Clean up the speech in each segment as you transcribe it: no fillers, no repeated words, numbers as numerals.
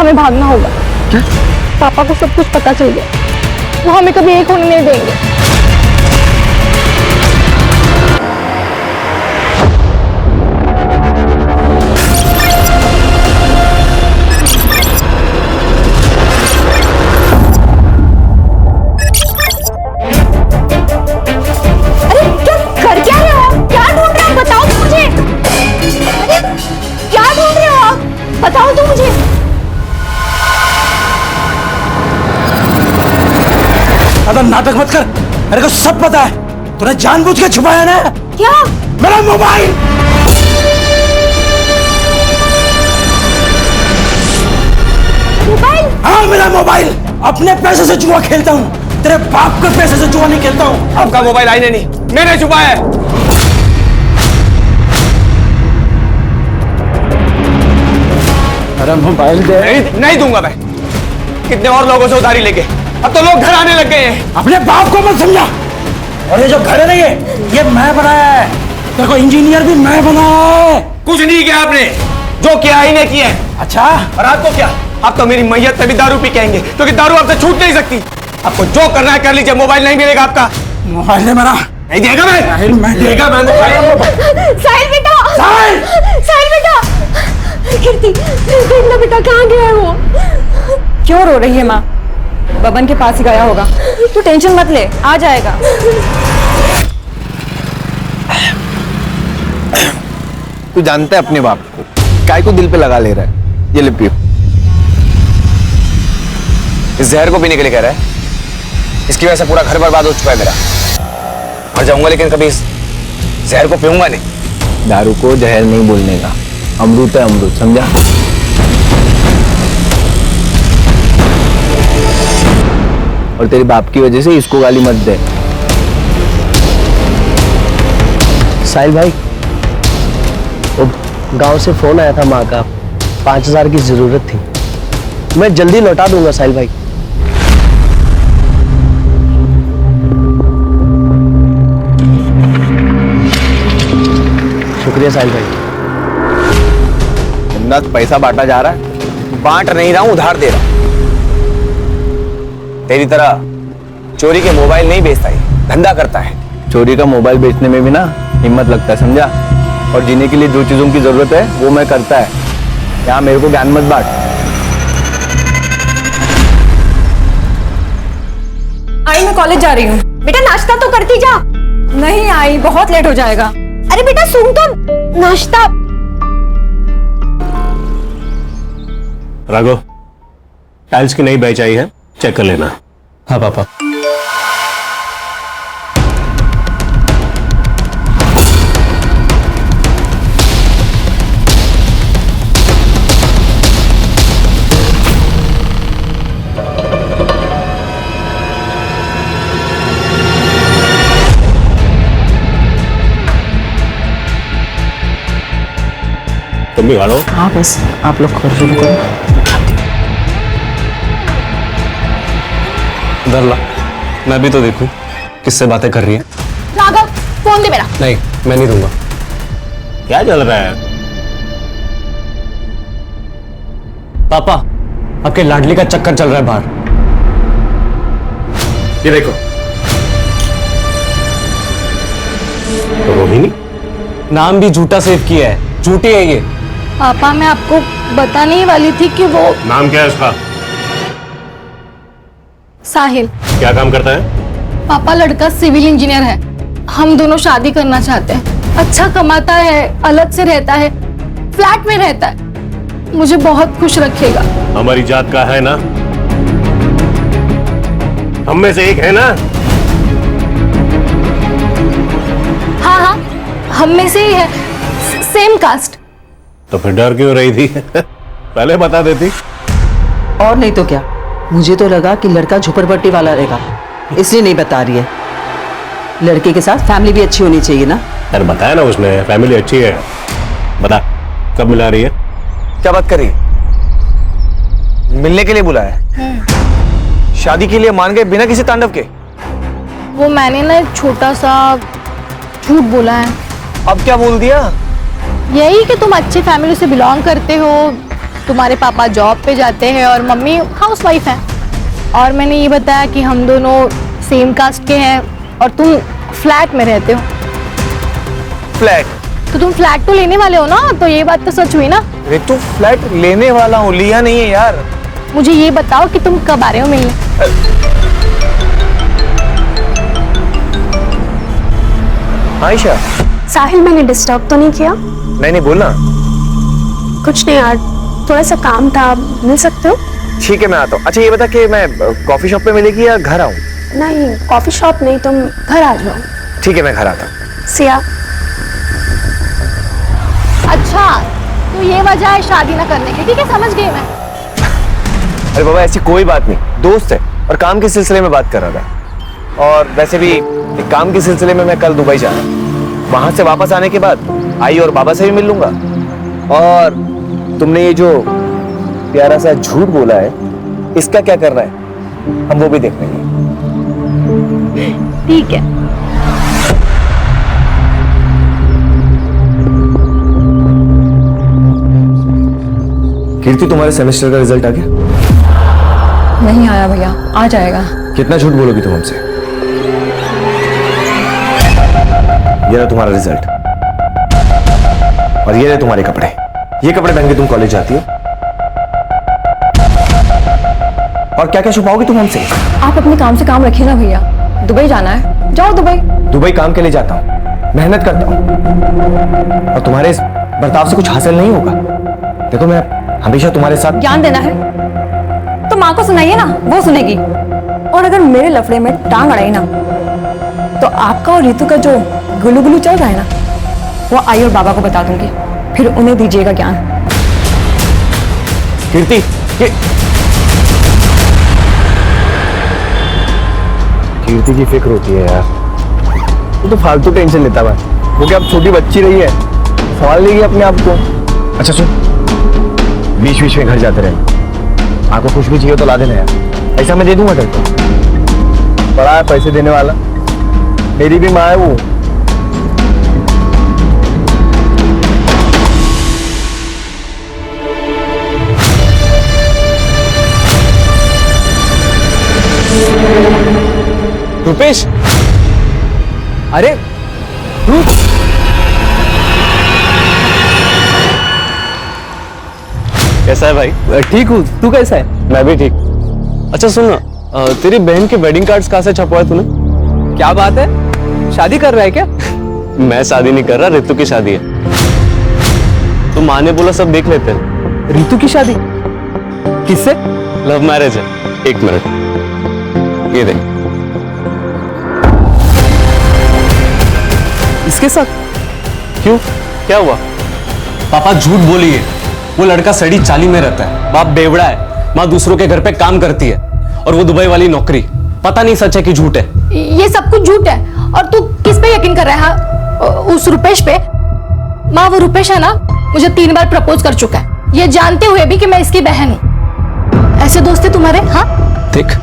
हमें भागना होगा। क्या? पापा को सब कुछ पता चल गया, वो हमें कभी एक होने नहीं देंगे। बताओ तो मुझे। ज्यादा नाटक मत कर, मेरे को सब पता है। तूने जानबूझ के छुपाया ना। क्या? मेरा मोबाइल। मोबाइल? हाँ, मेरा मोबाइल। अपने पैसे से जुआ खेलता हूँ, तेरे बाप के पैसे से जुआ नहीं खेलता हूँ। आपका मोबाइल आईने नहीं, मैंने छुपाया है। मेरा मोबाइल दे। नहीं दूंगा मैं। कितने और लोगों से उधारी लेके अब तो लोग घर आने लग गए हैं। अपने बाप को मत समझा। और ये जो घर है ना, ये मैं बनाया है। देखो, इंजीनियर भी मैं बनाया है। कुछ नहीं किया आपने, जो किया ही नहीं किया है। अच्छा, और आपको क्या? आप तो मेरी मैयत पे भी दारू पी के आएंगे, क्योंकि दारू आपसे छूट नहीं सकती। आपको जो करना है कर लीजिए, मोबाइल नहीं मिलेगा आपका। मोबाइल है मेरा। नहीं देगा मैं देगा मैं। साहिल बेटा, साहिल! साहिल बेटा, कीर्ति देखना बेटा, कहाँ गया है वो? क्यों रो रही है माँ? बबन के पास ही गया होगा, तू टेंशन मत ले, आ जाएगा। तू जानता है अपने बाप को, काय को दिल पे लगा ले रहा है। ये ले पियो। इस जहर को पीने के लिए कह रहा है? इसकी वजह से पूरा घर बर्बाद हो चुका है मेरा। मर जाऊंगा लेकिन कभी इस जहर को पीऊंगा नहीं। दारू को जहर नहीं बोलने का, अमृत है अमृत, समझा? और तेरे बाप की वजह से इसको गाली मत दे। साहिल भाई, वो गांव से फोन आया था माँ का, 5000 की जरूरत थी। मैं जल्दी लौटा दूंगा साहिल भाई। शुक्रिया साहिल भाई। जन्नत पैसा बांटा जा रहा है। बांट नहीं रहा हूं, उधार दे रहा हूं। तेरी तरह चोरी के मोबाइल नहीं बेचता, है धंधा करता है। चोरी का मोबाइल बेचने में भी ना हिम्मत लगता है, समझा? और जीने के लिए जो चीजों की जरूरत है वो मैं करता है। यहाँ मेरे को ज्ञान मत बांट। आई, मैं कॉलेज जा रही हूँ। बेटा नाश्ता तो करती जा। नहीं आई, बहुत लेट हो जाएगा। अरे बेटा सुन तो, नाश्ता। राघव, टाइल्स की नई बैच आई है, चेक कर लेना। हाँ पापा। तुम भी खाओ। हाँ बस आप लोग खोल शुरू करो। इधर ला, मैं भी तो देखूं किससे बातें कर रही है। राघव फोन दे मेरा। नहीं, मैं नहीं दूंगा। क्या चल रहा है? पापा, आपके लाडली का चक्कर चल रहा है बाहर। ये देखो। तो रोहिणी, नाम भी झूठा सेव किया है, झूठी है ये। पापा मैं आपको बताने ही वाली थी कि वो नाम क्या है उसका? साहिल। क्या काम करता है? पापा लड़का सिविल इंजीनियर है, हम दोनों शादी करना चाहते हैं। अच्छा कमाता है, अलग से रहता है, फ्लैट में रहता है, मुझे बहुत खुश रखेगा। हमारी जात का है ना, हम में से एक है ना। हाँ हाँ, हम में से ही है, सेम कास्ट। तो फिर डर क्यों रही थी? पहले बता देती। और नहीं तो क्या, मुझे तो लगा कि लड़का झोपड़पट्टी वाला रहेगा, इसलिए नहीं बता रही है। लड़के के साथ फैमिली भी अच्छी होनी चाहिए ना। यार बताया ना उसने, फैमिली अच्छी है। बता, कब मिला रही है? क्या बात कर रही है? मिलने के लिए बुलाया? शादी के लिए मान गए बिना किसी तांडव के? वो मैंने ना एक छोटा सा झूठ बोला है। अब क्या बोल दिया? यही कि तुम अच्छी फैमिली से बिलोंग करते हो, तुम्हारे पापा जॉब पे जाते हैं और मम्मी हाउसवाइफ है। और मैंने ये बताया कि हम दोनों सेम कास्ट के हैं और तुम फ्लैट में रहते हो। फ्लैट? तो तुम फ्लैट तो लेने वाले हो ना, तो ये बात तो सच हुई ना। रितु फ्लैट लेने वाला हूँ, लिया नहीं है यार। मुझे ये बताओ कि तुम कब आ रहे हो मिलने? आयशा। साहिल, मैंने डिस्टर्ब तो नहीं किया? नहीं बोलना। कुछ नहीं यार, थोड़ा सा काम था, मिल सकते हो? ठीक है मैं आता हूँ। अच्छा ये बता कि मैं कॉफी शॉप पे मिलेगी या घर आऊँ? नहीं, कॉफी शॉप नहीं, तुम घर आ जाओ। ठीक है मैं घर आता हूँ। सिया। अच्छा, तो ये वजह है शादी ना करने की। ठीक है, समझ गई मैं। अरे बाबा ऐसी कोई बात नहीं, दोस्त है और काम के सिलसिले में बात कर रहा था। और वैसे भी एक काम के सिलसिले में मैं कल दुबई जा रहा हूँ। वहां से वापस आने के बाद आई और बाबा से भी मिल लूंगा। और तुमने ये जो प्यारा सा झूठ बोला है, इसका क्या करना है हम वो भी देख लेंगे। ठीक है। कीर्ति तुम्हारे सेमेस्टर का रिजल्ट आ गया? नहीं आया भैया, आ जाएगा। कितना झूठ बोलोगी तुम हमसे? ये रहा तुम्हारा रिजल्ट और ये रहे तुम्हारे कपड़े। ये कपड़े पहन के तुम कॉलेज जाती हो और क्या क्या छुपाओगी तुम हमसे? आप अपने काम से काम रखिए ना भैया। दुबई जाना है, जाओ दुबई। दुबई काम के लिए जाता हूँ, मेहनत करता हूँ और तुम्हारे इस बर्ताव से कुछ हासिल नहीं होगा। देखो मैं हमेशा तुम्हारे साथ। ज्ञान देना है तो माँ को सुनाइए ना, वो सुनेगी। और अगर मेरे लफड़े में टांग अड़ाई ना, तो आपका और रितु का जो गुलू गुलू चल रहा है ना, वो आई और बाबा को बता दूंगी, फिर उन्हें दीजिएगा ज्ञान। कीर्ति कीर्ति की फिक्र होती है यार। वो तो फालतू टेंशन लेता है। वो क्या अब छोटी बच्ची रही है, संभाल लेगी अपने आप को। अच्छा सुन, बीच बीच में घर जाते रहे। आपको कुछ भी चाहिए तो ला देना यार, ऐसा मैं दे दूंगा तेरे को। बड़ा है पैसे देने वाला, मेरी भी माँ है वो। रुपेश, अरे रुक। कैसा है भाई? ठीक हूँ, तू कैसा है? मैं भी ठीक। अच्छा सुन ना, तेरी बहन के वेडिंग कार्ड्स कहाँ से छपवाए तूने? क्या बात है, शादी कर रहा है क्या? मैं शादी नहीं कर रहा, रितु की शादी है। तो माँ ने बोला सब देख लेते हैं। रितु की शादी किससे? लव मैरिज है। एक मिनट, ये देख। इसके साथ? क्यों, क्या हुआ? पापा झूठ बोलिए, वो लड़का सड़ी चाली में रहता है, बाप बेवड़ा है, माँ दूसरों के घर पे काम करती है और वो दुबई वाली नौकरी। पता नहीं सच है कि झूठ है। ये सब कुछ झूठ है। और तू किस पे यकीन कर रहा है? उस रुपेश पे? माँ, वो रुपेश है ना, मुझे 3 बार प्रपोज कर चुका है, ये जानते हुए भी कि मैं इसकी बहन हूँ। ऐसे दोस्त है तुम्हारे? हाँ देख,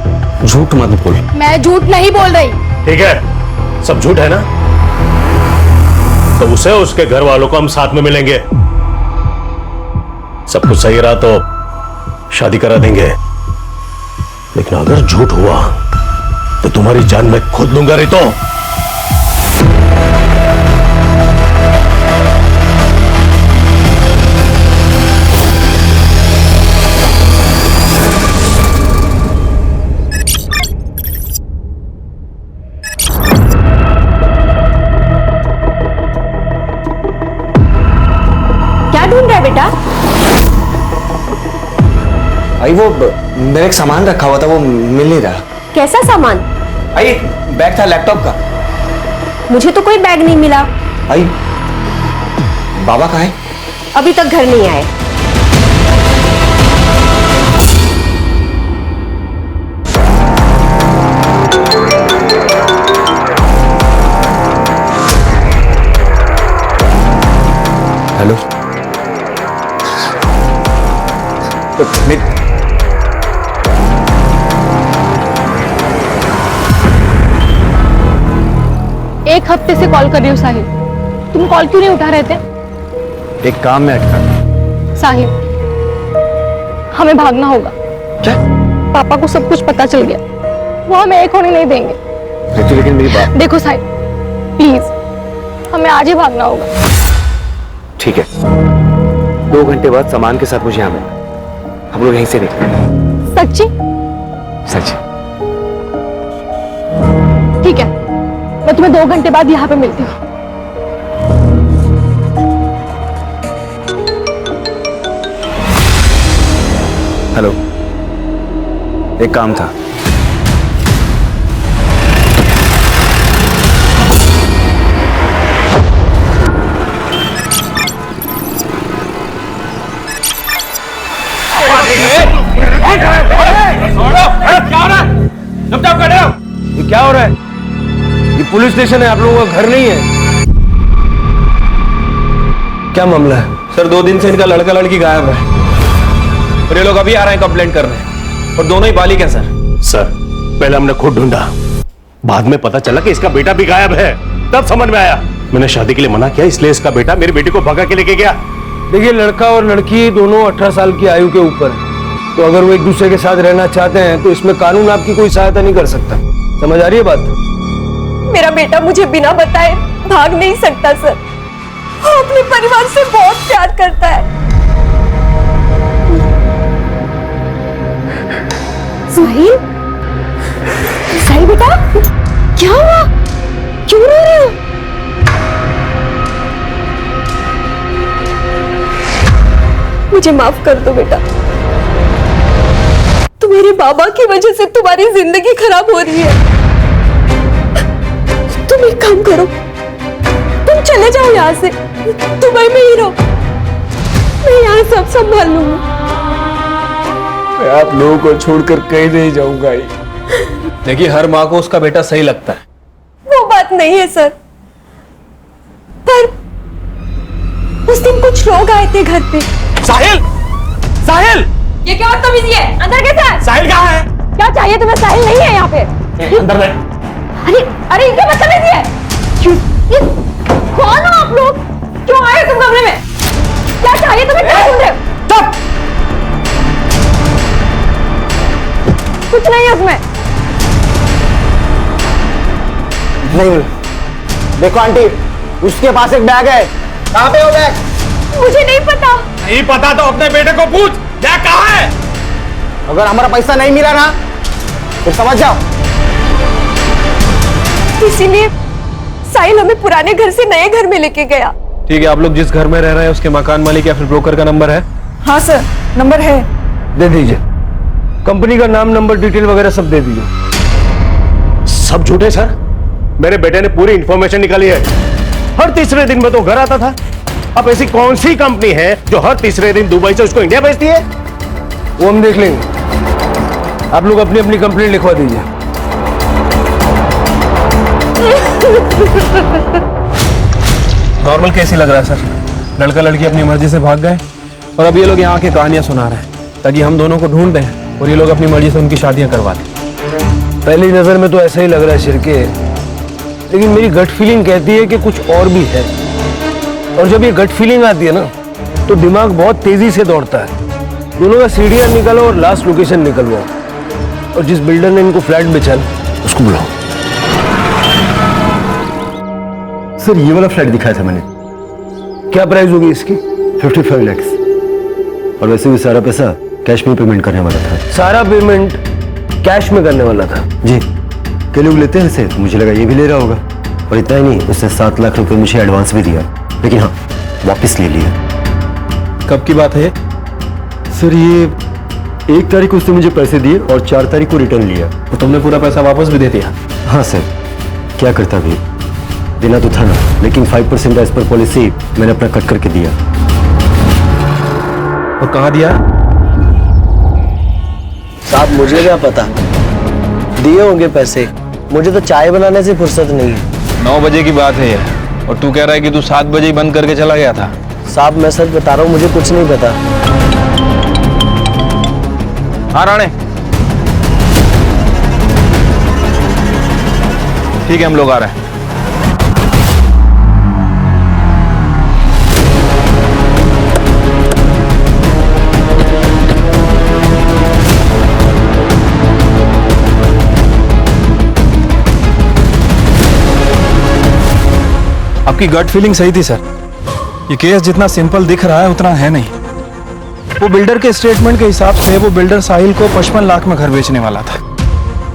झूठ मत बोल। मैं झूठ नहीं बोल रही। ठीक है, सब झूठ है ना, तो उसे उसके घर वालों को हम साथ में मिलेंगे। सब कुछ सही रहा तो शादी करा देंगे, लेकिन अगर झूठ हुआ तो तुम्हारी जान मैं खुद लूंगा रितो। क्या ढूंढ रहा है बेटा? भाई वो मेरा एक सामान रखा हुआ था, वो मिल नहीं रहा। कैसा सामान? भाई एक बैग था लैपटॉप का। मुझे तो कोई बैग नहीं मिला। भाई बाबा कहाँ है? अभी तक घर नहीं आए। हेलो, एक हफ्ते से कॉल कर रही हूँ साहिल, तुम कॉल क्यों नहीं उठा रहे थे? एक काम में अटका। साहिल, हमें भागना होगा। क्या? पापा को सब कुछ पता चल गया, वो हमें एक होने नहीं देंगे। रितु लेकिन मेरी बात। देखो साहिल, प्लीज हमें आज ही भागना होगा। ठीक है, 2 घंटे बाद सामान के साथ मुझे यहाँ मिलना, हम लोग यहीं से निकलेंगे। सच्ची? सच। ठीक है, मैं तुम्हें 2 घंटे बाद यहाँ पे मिलती हूँ। हेलो, एक काम था। ये क्या हो रहा है? ये पुलिस स्टेशन है, आप लोगों का घर नहीं है। क्या मामला है? सर 2 दिन से इनका लड़का लड़की गायब है और ये लोग अभी आ रहे हैं कंप्लेंट करने, और दोनों ही बालिग हैं सर। सर, पहले हमने खुद ढूंढा, बाद में पता चला कि इसका बेटा भी गायब है, तब समझ में आया। मैंने शादी के लिए मना किया, इसलिए इसका बेटा मेरी बेटी को भगा के लेके गया। देखिए, लड़का और लड़की दोनों 18 साल की आयु के ऊपर है, तो अगर वो एक दूसरे के साथ रहना चाहते हैं तो इसमें कानून आपकी कोई सहायता नहीं कर सकता। समझ आ रही है बात? मेरा बेटा मुझे बिना बताए भाग नहीं सकता सर, वो अपने परिवार से बहुत प्यार करता है। साहिल, साहिल बेटा, क्या हुआ? क्यों रो रहे हो? मुझे माफ कर दो बेटा, तुम्हारे बाबा की वजह से तुम्हारी जिंदगी खराब हो रही है। तुम एक काम करो, तुम चले जाओ यहाँ से, दुबई में ही रहो, मैं यहाँ सब संभाल लूंगा। मैं आप लोगों को छोड़कर कहीं नहीं जाऊंगा। देखिए, हर माँ को उसका बेटा सही लगता है। वो बात नहीं है सर, पर उस दिन कुछ लोग आए थे घर पे। साहिल! साहिल! ये क्या बदतमीजी है? अंदर कैसे है? साहिल कहाँ है? क्या चाहिए तुम्हें? साहिल नहीं है यहाँ पे। अंदर ले। अरे ये क्या बदतमीजी है? ये कौन हो आप लोग? क्यों आए तुम कमरे में? क्या चाहिए तुम्हें? क्या ढूंढ रहे हो? चुप! कुछ नहीं है उसमें। नहीं, देखो आंटी, उसके पास एक बैग है। कहाँ पे वो बैग? मुझे नहीं पता। नहीं पता तो अपने बेटे को पूछ, क्या कहाँ है? अगर हमारा पैसा नहीं मिला ना, तो समझ जाओ। इसीलिए साहिल हमें पुराने घर से नए घर में लेके गया। ठीक है, आप लोग जिस घर में रह रहे हैं उसके मकान मालिक या फिर ब्रोकर का नंबर है? हाँ सर, नंबर है। दे दीजिए, कंपनी का नाम, नंबर, डिटेल वगैरह सब दे दीजिए। सब झूठे सर, मेरे बेटे ने पूरी इंफॉर्मेशन निकाली है। हर तीसरे दिन में तो घर आता था। अब ऐसी कौन सी कंपनी है जो हर तीसरे दिन दुबई से उसको इंडिया भेजती है? वो हम देख लेंगे, आप लोग अपनी अपनी कंप्लेंट लिखवा दीजिए। नॉर्मल केस ही लग रहा है सर, लड़का लड़की अपनी मर्जी से भाग गए और अब ये लोग यहाँ आके कहानियां सुना रहे हैं ताकि हम दोनों को ढूंढ दें और ये लोग अपनी मर्जी से उनकी शादियां करवा दें। पहली नजर में तो ऐसा ही लग रहा है शिरके, लेकिन मेरी गट फीलिंग कहती है कि कुछ और भी है। और जब ये गट फीलिंग आती है ना, तो दिमाग बहुत तेजी से दौड़ता है। दोनों का सीढ़ियां निकालो और लास्ट लोकेशन निकलवाओ, और जिस बिल्डर ने इनको फ्लैट बेचा उसको बुलाओ। सर, ये वाला फ्लैट दिखाया था मैंने। क्या प्राइस होगी इसकी? 55 लाख। और वैसे भी सारा पैसा कैश में पेमेंट करने वाला था। सारा पेमेंट कैश में करने वाला था? जी, कई लोग लेते हैं इसे, तो मुझे लगा ये भी ले रहा होगा। और इतना ही नहीं, उसने 7 लाख रुपए मुझे एडवांस भी दिया, लेकिन हाँ, वापस ले लिया। कब की बात है? सर, ये 1 तारीख को उसने मुझे पैसे दिए और 4 तारीख को रिटर्न लिया। तो तुमने पूरा पैसा वापस भी दे दिया? हाँ सर, क्या करता भी, देना तो था ना, लेकिन 5% एज पर पॉलिसी मैंने अपना कट करके दिया। और कहाँ दिया? साहब, मुझे क्या पता, दिए होंगे पैसे, मुझे तो चाय बनाने से फुर्सत नहीं है। 9 बजे की बात है ये, और तू कह रहा है कि तू 7 बजे ही बंद करके चला गया था। साहब, मैं सच बता रहा हूँ, मुझे कुछ नहीं पता। हाँ राणे, ठीक है, हम लोग आ रहे हैं। आपकी गट फीलिंग सही थी सर। ये केस जितना सिंपल दिख रहा है उतना है नहीं। वो बिल्डर के स्टेटमेंट के हिसाब से वो बिल्डर साहिल को 55 लाख में घर बेचने वाला था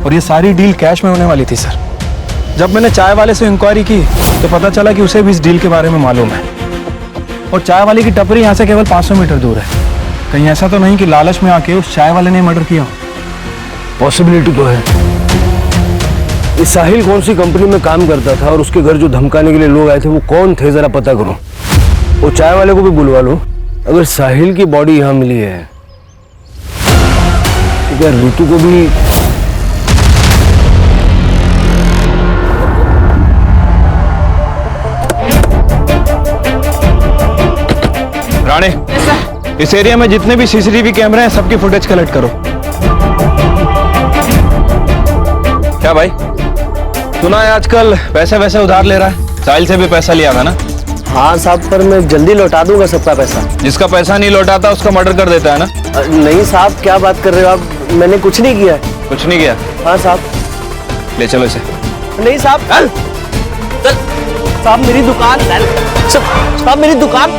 और ये सारी डील कैश में होने वाली थी सर। जब मैंने चाय वाले से इंक्वायरी की तो पता चला कि उसे भी इस डील के बारे में मालूम है और चाय वाले की टपरी यहाँ से केवल 500 मीटर दूर है। कहीं ऐसा तो नहीं कि लालच में आके उस चाय वाले ने मर्डर किया? पॉसिबिलिटी तो है। ये साहिल कौन सी कंपनी में काम करता था और उसके घर जो धमकाने के लिए लोग आए थे वो कौन थे, जरा पता करो। वो चाय वाले को भी बुलवा लो। अगर साहिल की बॉडी यहाँ मिली है तो क्या ऋतु को भी? राणे, इस एरिया में जितने भी सीसीटीवी कैमरे हैं सबकी फुटेज कलेक्ट करो। क्या भाई, सुना है आजकल पैसे वैसे उधार ले रहा है? साहिल से भी पैसा लिया था ना? हाँ साहब, पर मैं जल्दी लौटा दूंगा सबका पैसा। जिसका पैसा नहीं लौटाता उसका मर्डर कर देता है ना? नहीं साहब, क्या बात कर रहे हो आप? मैंने कुछ नहीं किया है। कुछ नहीं किया? हाँ साहब। ले चलो इसे। नहीं साहब, साहब मेरी दुकान, साहब मेरी दुकान।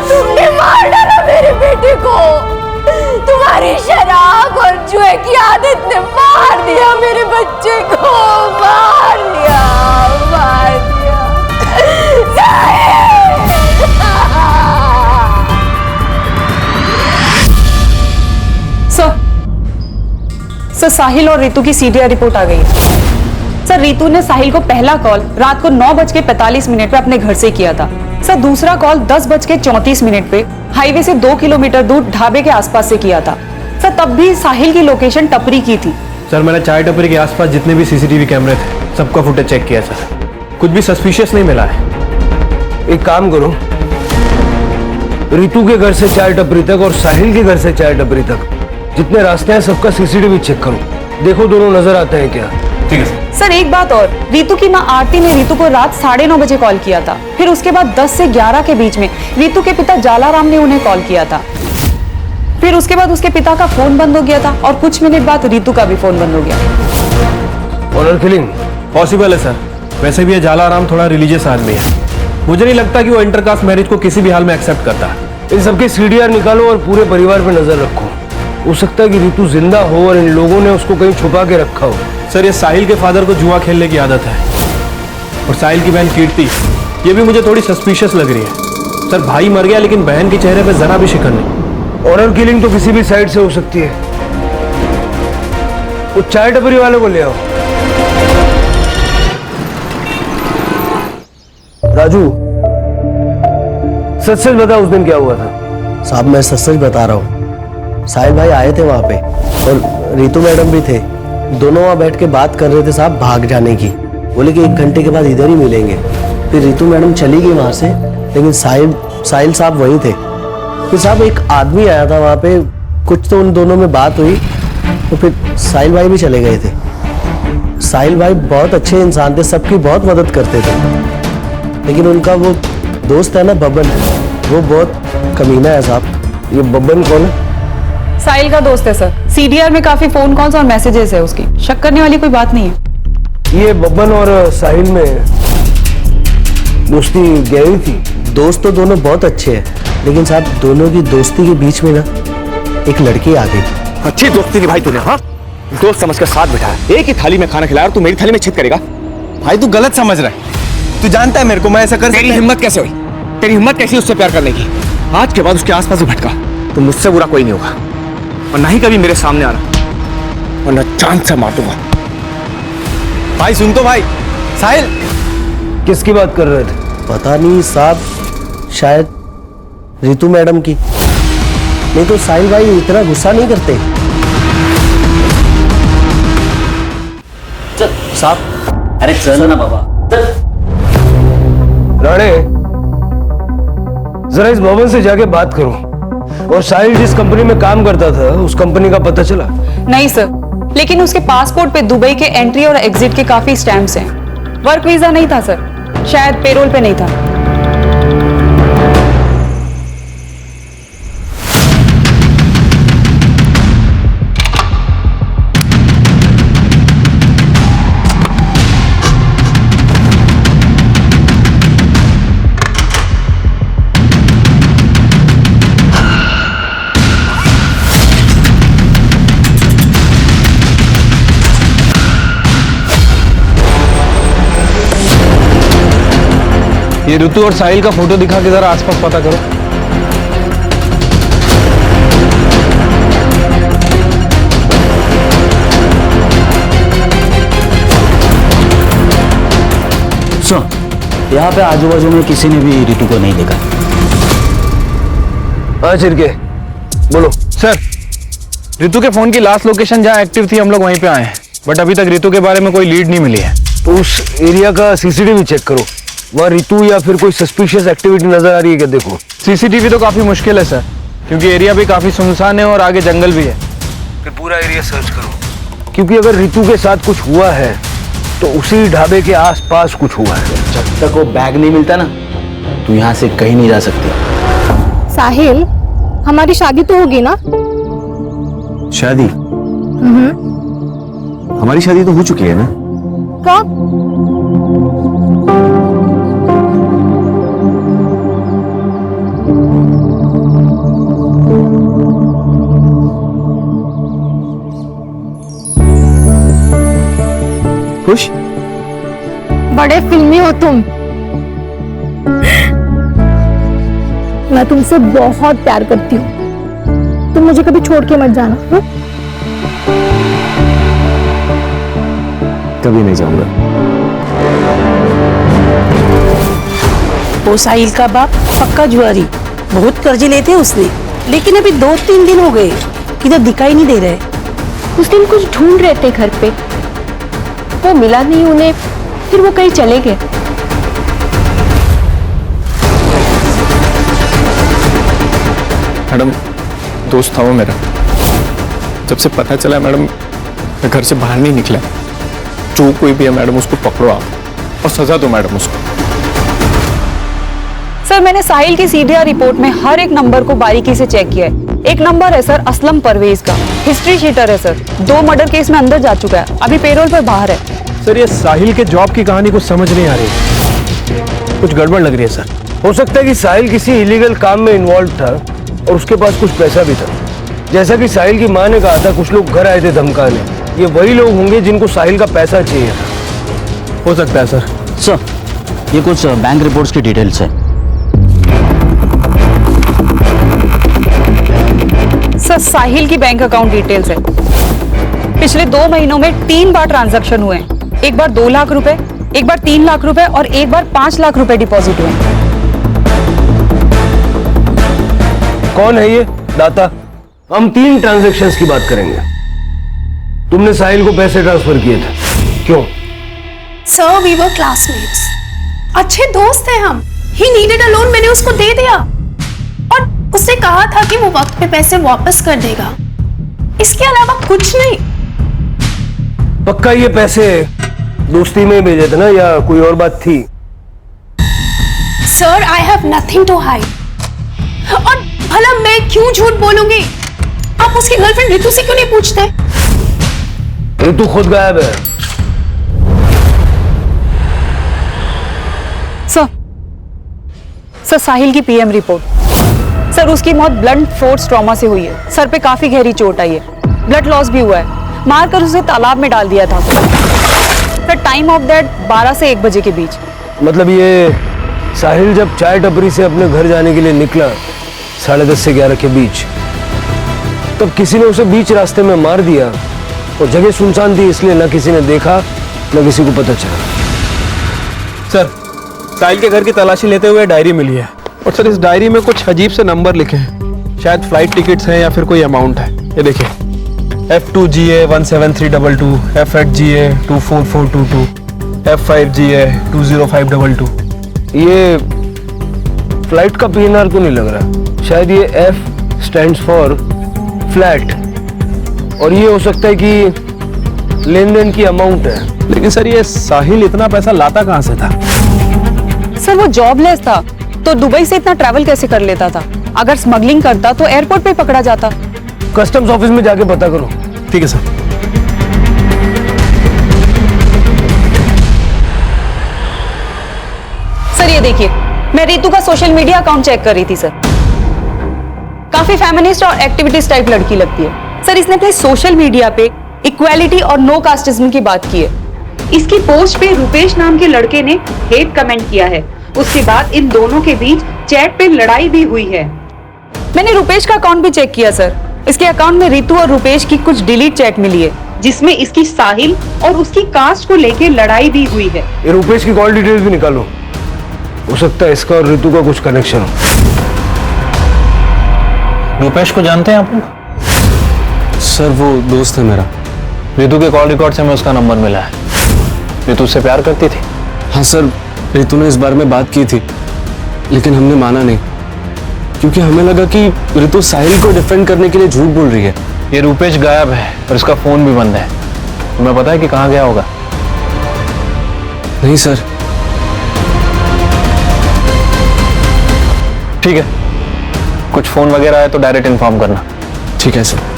तुमने मार डाला मेरे बेटे को। तुम्हारी शराब और जुए की आदत ने मार दिया मेरे बच्चे को, मार दिया, मार दिया। सर, साहिल और रितु की सीडीआर रिपोर्ट आ गई है। सर, रितु ने साहिल को पहला कॉल रात को 9:45 पे अपने घर से किया था। सर, दूसरा कॉल 10:34 पे हाईवे से 2 किलोमीटर दूर ढाबे के आसपास से किया था। सर, तब भी साहिल की लोकेशन टपरी की थी। सर, मैंने चाय टपरी के आसपास जितने भी सीसीटीवी कैमरे थे सबका फुटेज चेक किया सर, कुछ भी सस्पिशियस नहीं मिला है। एक काम करो, रितु के घर से चाय टपरी तक और साहिल के घर से चाय टपरी तक जितने रास्ते हैं सबका सीसीटीवी चेक करो, देखो दोनों नजर आते हैं क्या। ठीक है सर। सर, एक बात और, रितु की मां आरती ने रितु को रात 9:30 बजे कॉल किया था। फिर उसके बाद 10 से 11 के बीच में रितु के पिता जालाराम ने उन्हें कॉल किया था। फिर उसके बाद उसके पिता का फोन बंद हो गया था और कुछ मिनट बाद रितु का भी फोन बंद हो गया। ऑनर किलिंग पॉसिबल है सर। वैसे भी ये जालाराम थोड़ा रिलीजियस आदमी है, मुझे नहीं लगता कि वो इंटरकास्ट मैरिज को किसी भी हाल में एक्सेप्ट करता है। इन सबके सीडीआर निकालो और पूरे परिवार पे नजर रखो। हो सकता है कि रितु जिंदा हो और इन लोगों ने उसको कहीं छुपा के रखा हो। सर, ये साहिल के फादर को जुआ खेलने की आदत है और साहिल की बहन कीर्ति, ये भी मुझे थोड़ी सस्पिशियस लग रही है। सर, भाई मर गया लेकिन बहन के चेहरे पे जरा भी शिकन नहीं। ऑनर किलिंग तो किसी भी साइड से हो सकती है। वो चाय टपरी वाले को ले आओ। राजू, सच सच बता, उस दिन क्या हुआ था? साहब मैं सच सच बता रहा हूँ। साहिल भाई आए थे वहाँ पे और रितु मैडम भी थे। दोनों वहाँ बैठ के बात कर रहे थे साहब भाग जाने की। बोले कि 1 घंटे के बाद इधर ही मिलेंगे। फिर रितु मैडम चली गई वहाँ से, लेकिन साहिल साहब वहीं थे। फिर साहब एक आदमी आया था वहाँ पे, कुछ तो उन दोनों में बात हुई तो फिर साहिल भाई भी चले गए थे। साहिल भाई बहुत अच्छे इंसान थे, सबकी बहुत मदद करते थे, लेकिन उनका वो दोस्त है ना बब्बन, वो बहुत कमीना है साहब। ये बब्बन कौन है? साहिल का दोस्त है सर। सीडीआर में काफी फोन कॉल्स और मैसेजेस है उसकी, शक करने वाली कोई बात नहीं है। ये बब्बन और साहिल में दोस्ती गहरी थी? दोस्त तो दोनों बहुत अच्छे हैं, लेकिन साहब दोनों की दोस्ती के बीच में ना एक लड़की आ गई। अच्छी दोस्ती निभाई तूने, हाँ? दोस्त समझ कर साथ बिठाया, एक ही थाली में खाना खिलाया और तू मेरी थाली में छेद करेगा? भाई तू गलत समझ रहा है। तू जानता है मेरे को, मैं ऐसा कर तेरी हिम्मत कैसे हुई? तेरी हिम्मत कैसी उससे प्यार करने की? आज के बाद उसके आसपास भी भटका तो मुझसे बुरा कोई नहीं होगा, और ना ही कभी मेरे सामने आना, वरना जान से मार दूंगा। भाई सुन तो भाई, साहिल किसकी बात कर रहे थे? पता नहीं साहब, शायद रितु मैडम की। नहीं तो साहिल भाई इतना गुस्सा नहीं करते। चल साहब, अरे चल ना बाबा, चल। राणे, जरा इस भवन से जाके बात करो। और साहिल जिस कंपनी में काम करता था उस कंपनी का पता चला? नहीं सर, लेकिन उसके पासपोर्ट पे दुबई के एंट्री और एग्जिट के काफी स्टैंप्स हैं। वर्क वीजा नहीं था सर, शायद पेरोल पे नहीं था। ये ऋतु और साहिल का फोटो दिखा के जरा आसपास पता करो। सर, यहाँ पे आजू बाजू में किसी ने भी ऋतु को नहीं देखा। हाँ छिरके, बोलो। सर, ऋतु के फोन की लास्ट लोकेशन जहाँ एक्टिव थी हम लोग वहीं पे आए हैं, बट अभी तक ऋतु के बारे में कोई लीड नहीं मिली है। तो उस एरिया का सीसीटीवी चेक करो, वहाँ ऋतु या फिर कोई सस्पिशियस एक्टिविटी नजर आ रही है क्या? देखो। सीसीटीवी तो काफी मुश्किल है सर, क्योंकि एरिया भी काफी सुनसान है और आगे जंगल भी है। फिर पूरा एरिया सर्च करो, क्योंकि अगर ऋतु के साथ कुछ हुआ है तो उसी ढाबे के आसपास कुछ हुआ है। जब तक वो बैग नहीं मिलता ना, तू यहाँ से कहीं नहीं जा सकती। साहिल, हमारी शादी तो होगी ना? शादी? हमारी शादी तो हो चुकी है ना? कब? खुश? बड़े फिल्मी हो तुम। मैं तुमसे बहुत प्यार करती हूँ, तुम मुझे कभी छोड़ के मत जाना। कभी नहीं जाऊंगा। वो साहिल का बाप पक्का जुआरी, बहुत कर्जे लेते उसने, लेकिन अभी 2-3 दिन हो गए किधर दिखाई नहीं दे रहे। उस दिन कुछ ढूंढ रहे थे घर पे, वो मिला नहीं उन्हें, फिर वो कहीं चले गए। मैडम, दोस्त था वो मेरा। जब से पता चला मैडम, मैं घर से बाहर नहीं निकला। जो कोई भी है मैडम, उसको पकड़ो आप और सजा दो मैडम उसको। सर, मैंने साहिल की सीडीआर रिपोर्ट में हर एक नंबर को बारीकी से चेक किया है। एक नंबर है सर असलम परवेज का, हिस्ट्री शीटर है सर, 2 मर्डर केस में अंदर जा चुका है, अभी पेरोल पर बाहर है। सर, ये साहिल के जॉब की कहानी कुछ समझ नहीं आ रही, कुछ गड़बड़ लग रही है सर। हो सकता है कि साहिल किसी इलीगल काम में इन्वॉल्व था और उसके पास कुछ पैसा भी था। जैसा कि साहिल की माँ ने कहा था, कुछ लोग घर आए थे धमकाने। ये वही लोग होंगे जिनको साहिल का पैसा चाहिए था। हो सकता है सर। सर, ये कुछ बैंक रिपोर्ट्स की डिटेल्स है। सर, साहिल की बैंक अकाउंट डिटेल्स है। पिछले 2 महीनों में 3 बार ट्रांजैक्शन हुए हैं। एक बार 2 लाख रुपए, एक बार 3 लाख रुपए और एक बार 5 लाख रुपए डिपॉजिट हुए। कौन है ये दाता? हम 3 ट्रांजैक्शंस की बात करेंगे। तुमने साहिल को पैसे ट्रांसफर किए थे, क्यों? सर, वी वर क्लासमेट्स, अच्छे दोस्त हैं हम। ही नीडेड अ लोन, मैंने उसको दे दिया और उससे कहा था कि वो वक्त पे पैसे वापस कर देगा। इसके अलावा कुछ नहीं। पक्का ये पैसे दोस्ती में भेजे थे ना, या कोई और बात थी? Sir, I have nothing to hide. और भला मैं क्यों झूठ बोलूंगी? आप उसकी गर्लफ्रेंड ऋतु से क्यों नहीं पूछते? ऋतु खुद गायब है। सर, साहिल की पीएम रिपोर्ट। सर, उसकी मौत ब्लंट फोर्स ट्रॉमा से हुई है। सर पे काफी गहरी चोट आई है, ब्लड लॉस भी हुआ है। मारकर उसे तालाब में डाल दिया था। सर, टाइम ऑफ दैट 12 से 1 बजे के बीच। मतलब ये साहिल जब चाय टपरी से अपने घर जाने के लिए निकला 10:30 से 11 के बीच, तब किसी ने उसे बीच रास्ते में मार दिया और जगह सुनसान थी, इसलिए ना किसी ने देखा ना किसी को पता चला। सर, साहिल के घर की तलाशी लेते हुए डायरी मिली है और सर इस डायरी में कुछ अजीब से नंबर लिखे हैं। शायद फ्लाइट टिकट्स हैं या फिर कोई अमाउंट है। ये देखिए, F2GA 17322, F8GA 24422, F5GA 20522। ये फ्लाइट का PNR तो नहीं लग रहा। शायद ये F स्टैंड्स फॉर फ्लैट, और ये हो सकता है कि लेन देन की अमाउंट है। लेकिन सर, ये साहिल इतना पैसा लाता कहाँ से था? सर, वो जॉबलेस था तो दुबई से इतना ट्रैवल कैसे कर लेता था? अगर स्मगलिंग करता तो एयरपोर्ट पे पकड़ा जाता। कस्टम्स ऑफिस में जाके पता करो। ठीक है सर। सर, ये देखिए, मैं ऋतु का सोशल मीडिया अकाउंट चेक कर रही थी सर। काफी फेमिनिस्ट और एक्टिविटीज टाइप लड़की लगती है। सर, इसने अपने सोशल मीडिया पे इक्वालिटी और नो कास्टिज्म की बात की है। इसकी पोस्ट पे रुपेश नाम के लड़के ने हेट कमेंट किया है उसके बाद इन दोनों के बीच चैट पे लड़ाई भी हुई है। मैंने रुपेश का अकाउंट भी चेक किया सर। इसके अकाउंट में रितु और रुपेश की कुछ डिलीट चैट मिली है, जिसमें इसकी साहिल और उसकी कास्ट को लेके लड़ाई भी हुई है। ये रुपेश की कॉल डिटेल्स भी निकालो, हो सकता है इसका और रितु का कुछ कनेक्शन हो। रुपेश को जानते हैं आप लोग? सर वो दोस्त है मेरा। रितु के कॉल रिकॉर्ड से हमें उसका नंबर मिला है। रितु उससे प्यार करती थी? हाँ सर, रितु ने इस बारे में बात की थी, लेकिन हमने माना नहीं, क्योंकि हमें लगा कि रितु साहिल को डिफेंड करने के लिए झूठ बोल रही है। ये रुपेश गायब है और इसका फोन भी बंद है। तुम्हें पता है कि कहाँ गया होगा? नहीं सर। ठीक है, कुछ फोन वगैरह आए तो डायरेक्ट इन्फॉर्म करना। ठीक है सर।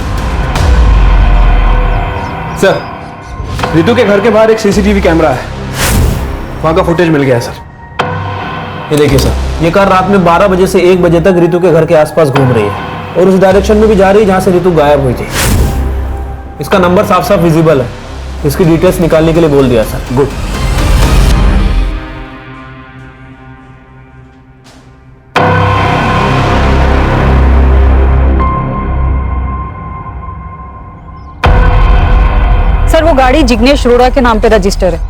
सर, रितु के घर के बाहर एक सीसीटीवी कैमरा है, वहां का फुटेज मिल गया है सर। ये देखिए सर, ये कार रात में 12 बजे से 1 बजे तक रितु के घर के आसपास घूम रही है और उस डायरेक्शन में भी जा रही है जहां से रितु गायब हुई थी। इसका नंबर साफ साफ विजिबल है। इसकी डिटेल्स निकालने के लिए बोल दिया सर। गुड। सर वो गाड़ी जिग्नेश रोड़ा के नाम पे रजिस्टर है।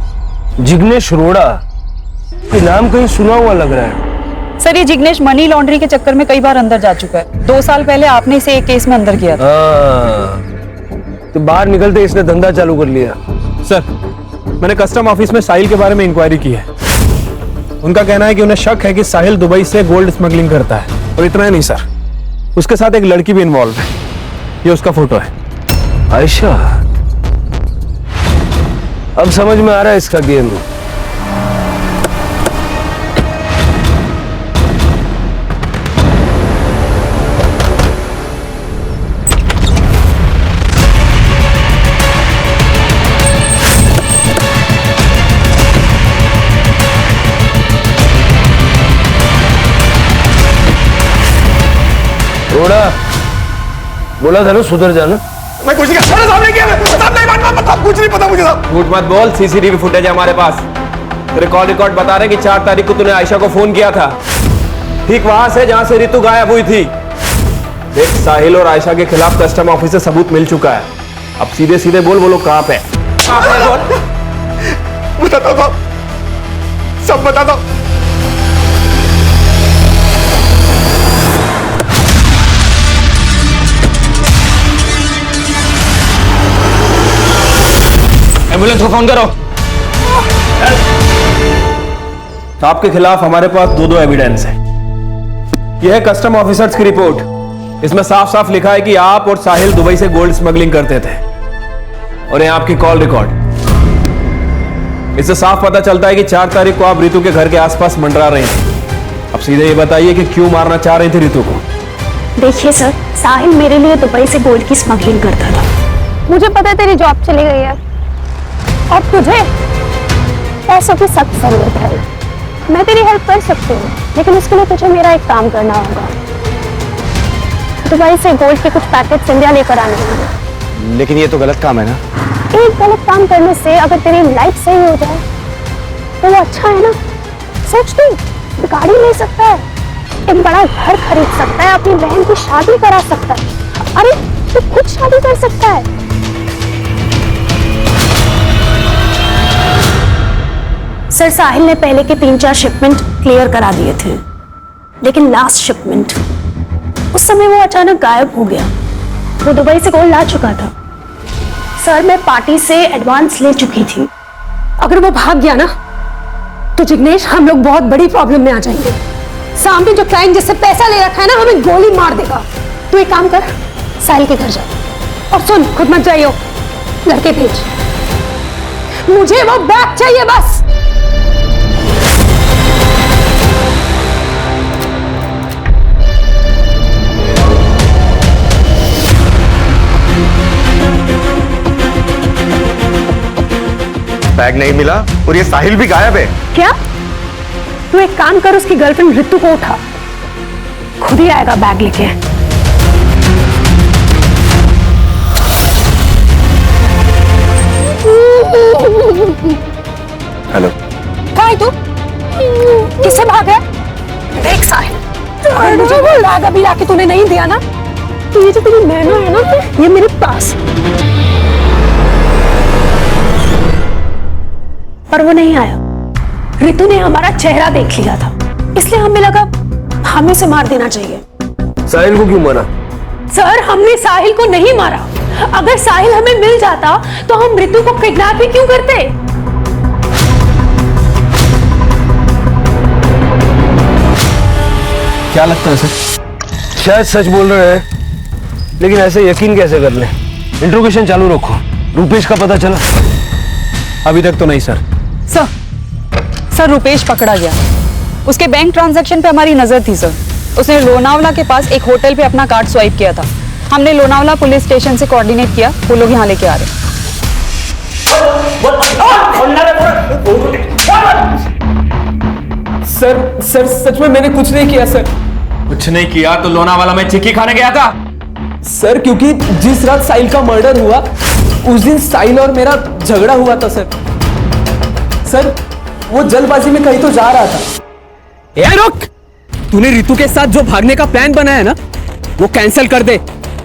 जिग्नेश रोड़ा? ये नाम कहीं सुना हुआ लग रहा है। सर ये जिग्नेश मनी लॉन्ड्री के चक्कर में कई बार अंदर जा चुका है। 2 साल पहले आपने इसे एक केस में अंदर किया था। तो बाहर निकलते इसने धंधा चालू कर लिया। सर, मैंने कस्टम ऑफिस में साहिल के बारे में इंक्वायरी की है। उनका कहना है कि उन्हें शक है कि साहिल दुबई से गोल्ड स्मगलिंग करता है। और इतना ही नहीं सर, उसके साथ एक लड़की भी इन्वॉल्व है। ये उसका फोटो है। आयशा, अब समझ में आ रहा है इसका गेम। रोड़ा, बोला था ना सुधर जाना। मैं कुछ नहीं कर सामने किया मैं सामने ही बात मत कुछ नहीं पता मुझे साहब। झूठ मत बोल, सीसीटीवी फुटेज है हमारे पास। तेरे कॉल रिकॉर्ड बता रहे कि 4 तारीख को तूने आयशा को फोन किया था, ठीक वहां से जहां से रितु गायब हुई थी। देख, साहिल और आयशा के खिलाफ कस्टम ऑफिस से सबूत मिल चुका है। अब सीधे सीधे बोल, वो लोग कहां पे? बताता हूं, सब बताता हूं। एम्बुलेंस को फोन करो। आपके खिलाफ हमारे पास 2 एविडेंस है। यह है कस्टम ऑफिसर्स की रिपोर्ट। इसमें साफ साफ लिखा है कि आप और साहिल दुबई से गोल्ड स्मगलिंग करते थे। और यह आपकी कॉल रिकॉर्ड। इससे साफ पता चलता है कि 4 तारीख को आप रितु के घर के आसपास मंडरा रहे थे। अब सीधे ये बताइए कि क्यों मारना चाह रही थी रितु को? देखिए सर, साहिल मेरे लिए दुबई से गोल्ड की स्मगलिंग करता था। मुझे पता है तेरी जॉब चली गई है और तुझे पैसों की सख्त जरूरत है। मैं तेरी हेल्प कर सकती हूँ, लेकिन उसके लिए तुझे मेरा एक काम करना होगा। दुबई से गोल्ड के कुछ पैकेट्स इंडिया लेकर आने होंगे। लेकिन ये तो गलत काम है ना। एक गलत काम करने से अगर तेरी लाइफ सही हो जाए तो वो अच्छा है ना। सोच तू, गाड़ी ले सकता है, एक बड़ा घर खरीद सकता है, अपनी बहन की शादी करा सकता है। अरे तू खुद शादी कर सकता है। सर, साहिल ने पहले के 3-4 शिपमेंट क्लियर करा दिए थे, लेकिन लास्ट शिपमेंट उस समय वो अचानक गायब हो गया। वो दुबई से गोल्ड ला चुका था। सर, मैं पार्टी से एडवांस ले चुकी थी। अगर वो भाग गया ना तो जिग्नेश हम लोग बहुत बड़ी प्रॉब्लम में आ जाएंगे। सामने जो क्लाइंट जिससे पैसा ले रखा है ना, हमें गोली मार देगा। तू एक काम कर, साहिल के घर जा और सुन, खुद मत जाइयो, लड़के भेज। मुझे वो बैग चाहिए बस। बैग नहीं मिला और ये साहिल भी गायब है। क्या? तू एक काम कर, उसकी गर्लफ्रेंड रितु को उठा, खुद ही आएगा बैग लेके। हेलो। कहाँ है तू? किससे भाग गया? देख साहिल, मुझे वो लागा भी लाके तूने नहीं दिया ना, तो ये जो तेरी नैना है ना, ये मेरे पास, पर वो नहीं आया। रितु ने हमारा चेहरा देख लिया था, इसलिए हमें लगा हमें उसे मार देना चाहिए। साहिल को क्यों मारा? सर, हमने साहिल को नहीं मारा। अगर साहिल हमें मिल जाता तो हम रितु को किडनैप ही क्यों करते? क्या लगता है सर? शायद सच बोल रहे हैं, लेकिन ऐसे यकीन कैसे कर लें? इंट्रोगेशन चालू रखो। रूपेश का पता चला? अभी तक तो नहीं सर। सर रुपेश पकड़ा गया। उसके बैंक ट्रांजैक्शन पे हमारी नजर थी सर। उसने लोनावला के पास एक होटल पे अपना कार्ड स्वाइप किया था। हमने लोनावला पुलिस स्टेशन से कोऑर्डिनेट किया, वो लोग यहाँ लेके आ रहे। सर सच में मैंने कुछ नहीं किया सर। कुछ नहीं किया तो लोनावाला में चिक्की खाने गया था सर, क्योंकि जिस रात साहिल का मर्डर हुआ उस दिन साहिल और मेरा झगड़ा हुआ था सर वो जल्दबाजी में कहीं तो जा रहा था। ए रुक, तूने रितु के साथ जो भागने का प्लान बनाया ना, वो कैंसिल कर दे।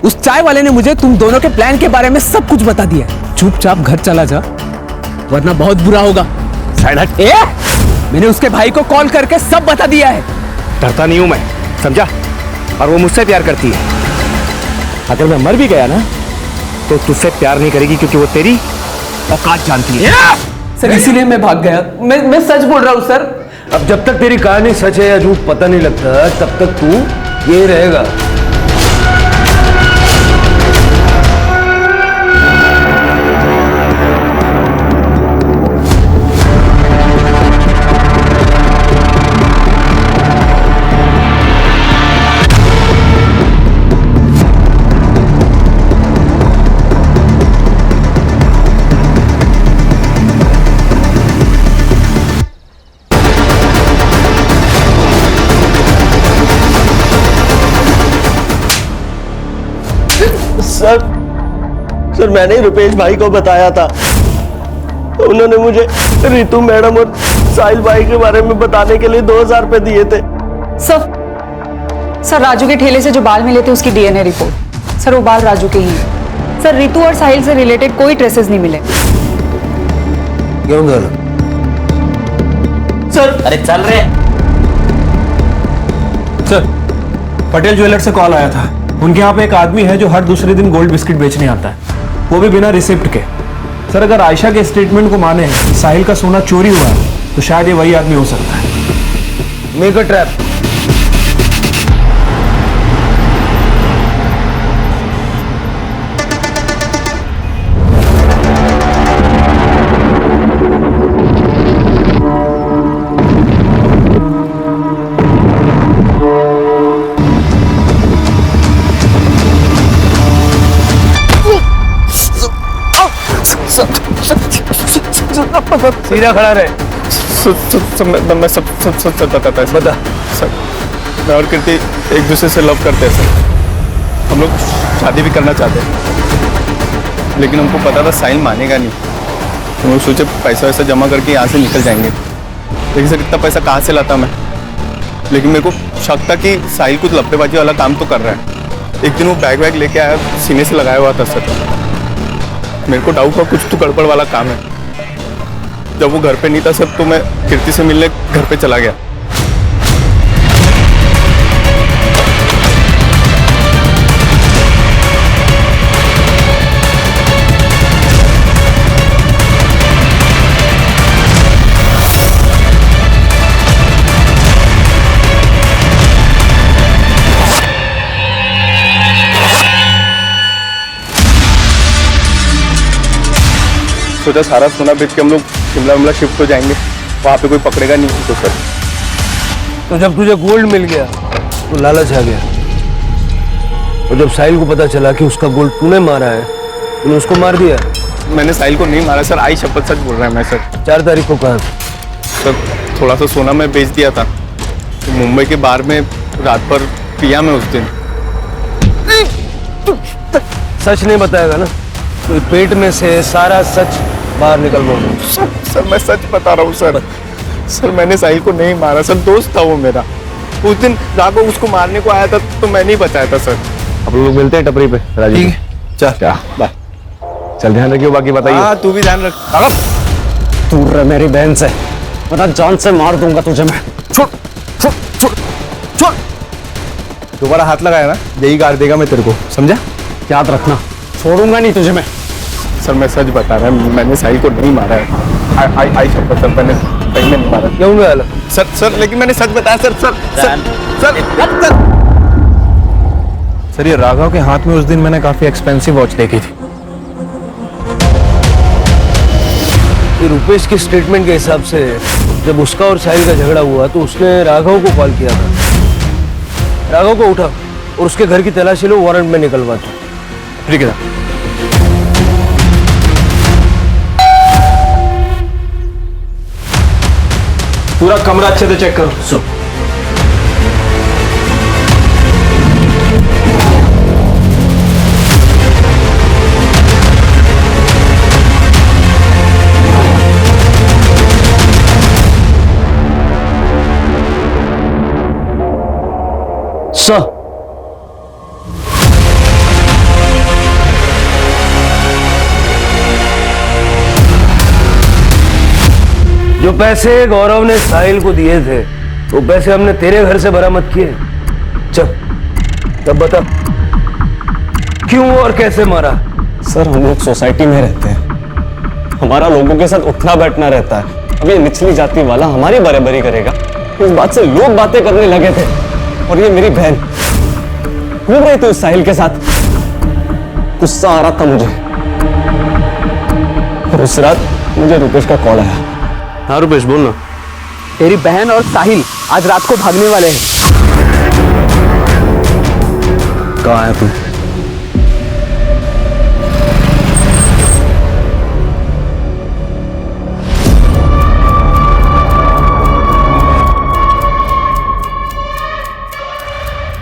उस चाय वाले ने मुझे तुम दोनों के प्लान के बारे में सब कुछ बता दिया। चुपचाप घर चला जा, वरना बहुत बुरा होगा। ए, मैंने उसके भाई को कॉल करके सब बता दिया है। डरता नहीं हूं मैं, समझा? और वो मुझसे प्यार करती है। अगर मैं मर भी गया ना तो तुझसे प्यार नहीं करेगी, क्योंकि वो तेरी औकात जानती है। सर इसीलिए मैं भाग गया। मैं सच बोल रहा हूँ सर। अब जब तक तेरी कहानी सच है या झूठ पता नहीं लगता, तब तक तू ये रहेगा। सर मैंने ही रुपेश भाई को बताया था, तो उन्होंने मुझे रितु मैडम और साहिल भाई के बारे में बताने के लिए 2000 रुपए दिए थे। सर राजू के ठेले से जो बाल मिले थे उसकी डीएनए रिपोर्ट। सर वो बाल राजू के ही हैं। सर रितु और साहिल से रिलेटेड कोई ट्रेसेस नहीं मिले। क्यों सर? अरे चल रहे। सर पटेल ज्वेलर से कॉल आया था। उनके यहाँ पे एक आदमी है जो हर दूसरे दिन गोल्ड बिस्किट बेचने आता है, वो भी बिना रिसिप्ट के। सर अगर आयशा के स्टेटमेंट को माने कि साहिल का सोना चोरी हुआ है, तो शायद ये वही आदमी हो सकता है। Make a trap. सीधा खड़ा रहे। मैं सब बताता है। बता। सर मैं और कीर्ति एक दूसरे से लव करते हैं सर। हम लोग शादी भी करना चाहते हैं, लेकिन हमको पता था साहिल मानेगा नहीं। हम लोग सोचे पैसा वैसा जमा करके यहाँ से निकल जाएंगे, लेकिन सर इतना पैसा कहाँ से लाता मैं। लेकिन मेरे को शक था कि साहिल कुछ लपटेबाजी वाला काम तो कर रहा है। एक दिन वो बैग वैग लेके आया, सीने से लगाया हुआ था सर। मेरे को डाउट हुआ कुछ तो गड़बड़ वाला काम है। जब वो घर पे नहीं था सर, तो मैं कीर्ति से मिलने घर पे चला गया। सोचा सारा सोना बेच के हम लोग शिमला शिफ्ट हो जाएंगे, वहाँ पे कोई पकड़ेगा नहीं तो सर। तो जब तुझे गोल्ड मिल गया तो लालच आ गया, और जब साहिल को पता चला कि उसका गोल्ड तूने मारा है, तूने उसको मार दिया। मैंने साहिल को नहीं मारा सर, आई शपथ सच बोल रहा है मैं सर। 4 तारीख को कहा सर थोड़ा सा सोना मैं बेच दिया था, तो मुंबई के बार में रात भर पिया मैं उस दिन। सच नहीं बताएगा ना, तो पेट में से सारा सच बाहर निकल गया। सर मैं सच बता रहा हूँ सर। सर मैंने साहिल को नहीं मारा सर, दोस्त था वो मेरा। उस दिन राघव उसको मारने को आया था तो मैं नहीं बचाया था सर। अब लोग मिलते हैं टपरी पे राजीव। ठीक है, चल बाय। चल ध्यान रखियो, बाकी बताइए। हाँ तू भी ध्यान रख। दूर रह मेरी बहन से, वरना जान से मार दूंगा तुझे मैं। छोड़ छोड़ छोड़ छोड़, दोबारा हाथ लगाया ना यही गाड़ देगा मैं तेरे को, समझा? याद रखना, छोड़ूंगा नहीं तुझे मैं। सर मैं सच बता रहा हूँ, मैंने साहिल को नहीं मारा है। आई सर मैंने सही में नहीं मारा। क्यों गया? सर लेकिन मैंने सच बताया सर। सर ये राघव के हाथ में उस दिन मैंने काफी एक्सपेंसिव वॉच देखी थी। ये रुपेश के स्टेटमेंट के हिसाब से जब उसका और साहिल का झगड़ा हुआ तो उसने राघव को कॉल किया था। राघव को उठा और उसके घर की तलाशी लो, वारंट में निकलवा दो। ठीक है। पूरा कमरा अच्छे से चेक करो। सर जो पैसे गौरव ने साहिल को दिए थे वो पैसे हमने तेरे घर से बरामद किए। चल तब बता क्यों और कैसे मारा? सर हम लोग सोसाइटी में रहते हैं, हमारा लोगों के साथ उठना बैठना रहता है। अब ये निचली जाति वाला हमारी बराबरी करेगा, इस बात से लोग बातें करने लगे थे। और ये मेरी बहन घूम रही थी उस साहिल के साथ, गुस्सा आ रहा था मुझे। और उस रात मुझे रुपेश का कॉल आया। हाँ रुपेश बोल ना। तेरी बहन और साहिल आज रात को भागने वाले हैं। कहाँ आया तू?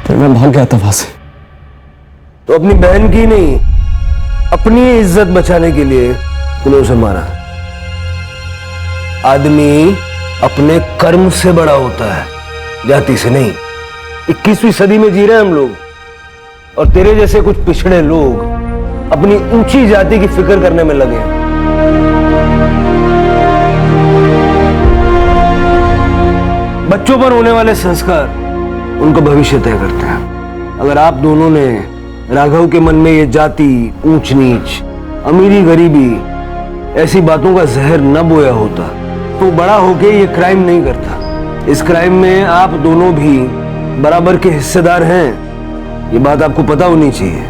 फिर मैं भाग गया था वहां से। तो अपनी बहन की नहीं, अपनी इज्जत बचाने के लिए तूने उसे मारा। आदमी अपने कर्म से बड़ा होता है, जाति से नहीं। 21वीं सदी में जी रहे हैं हम लोग, और तेरे जैसे कुछ पिछड़े लोग अपनी ऊंची जाति की फिक्र करने में लगे हैं। बच्चों पर होने वाले संस्कार उनका भविष्य तय करते हैं। अगर आप दोनों ने राघव के मन में ये जाति, ऊंच नीच, अमीरी गरीबी ऐसी बातों का जहर न बोया होता तो बड़ा होके ये क्राइम नहीं करता। इस क्राइम में आप दोनों भी बराबर के हिस्सेदार हैं, ये बात आपको पता होनी चाहिए।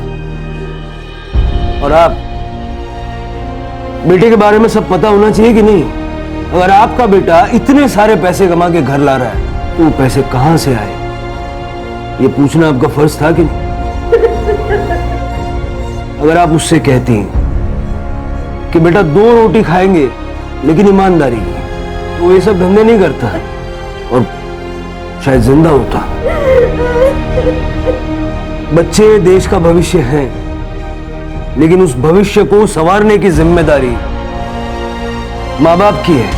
और आप बेटे के बारे में सब पता होना चाहिए कि नहीं? अगर आपका बेटा इतने सारे पैसे कमा के घर ला रहा है तो वो पैसे कहां से आए, ये पूछना आपका फर्ज था कि नहीं? अगर आप उससे कहती कि बेटा 2 रोटी खाएंगे लेकिन ईमानदारी की, तो वो ये सब धंधे नहीं करता और शायद जिंदा होता। बच्चे देश का भविष्य हैं, लेकिन उस भविष्य को संवारने की जिम्मेदारी माँ बाप की है।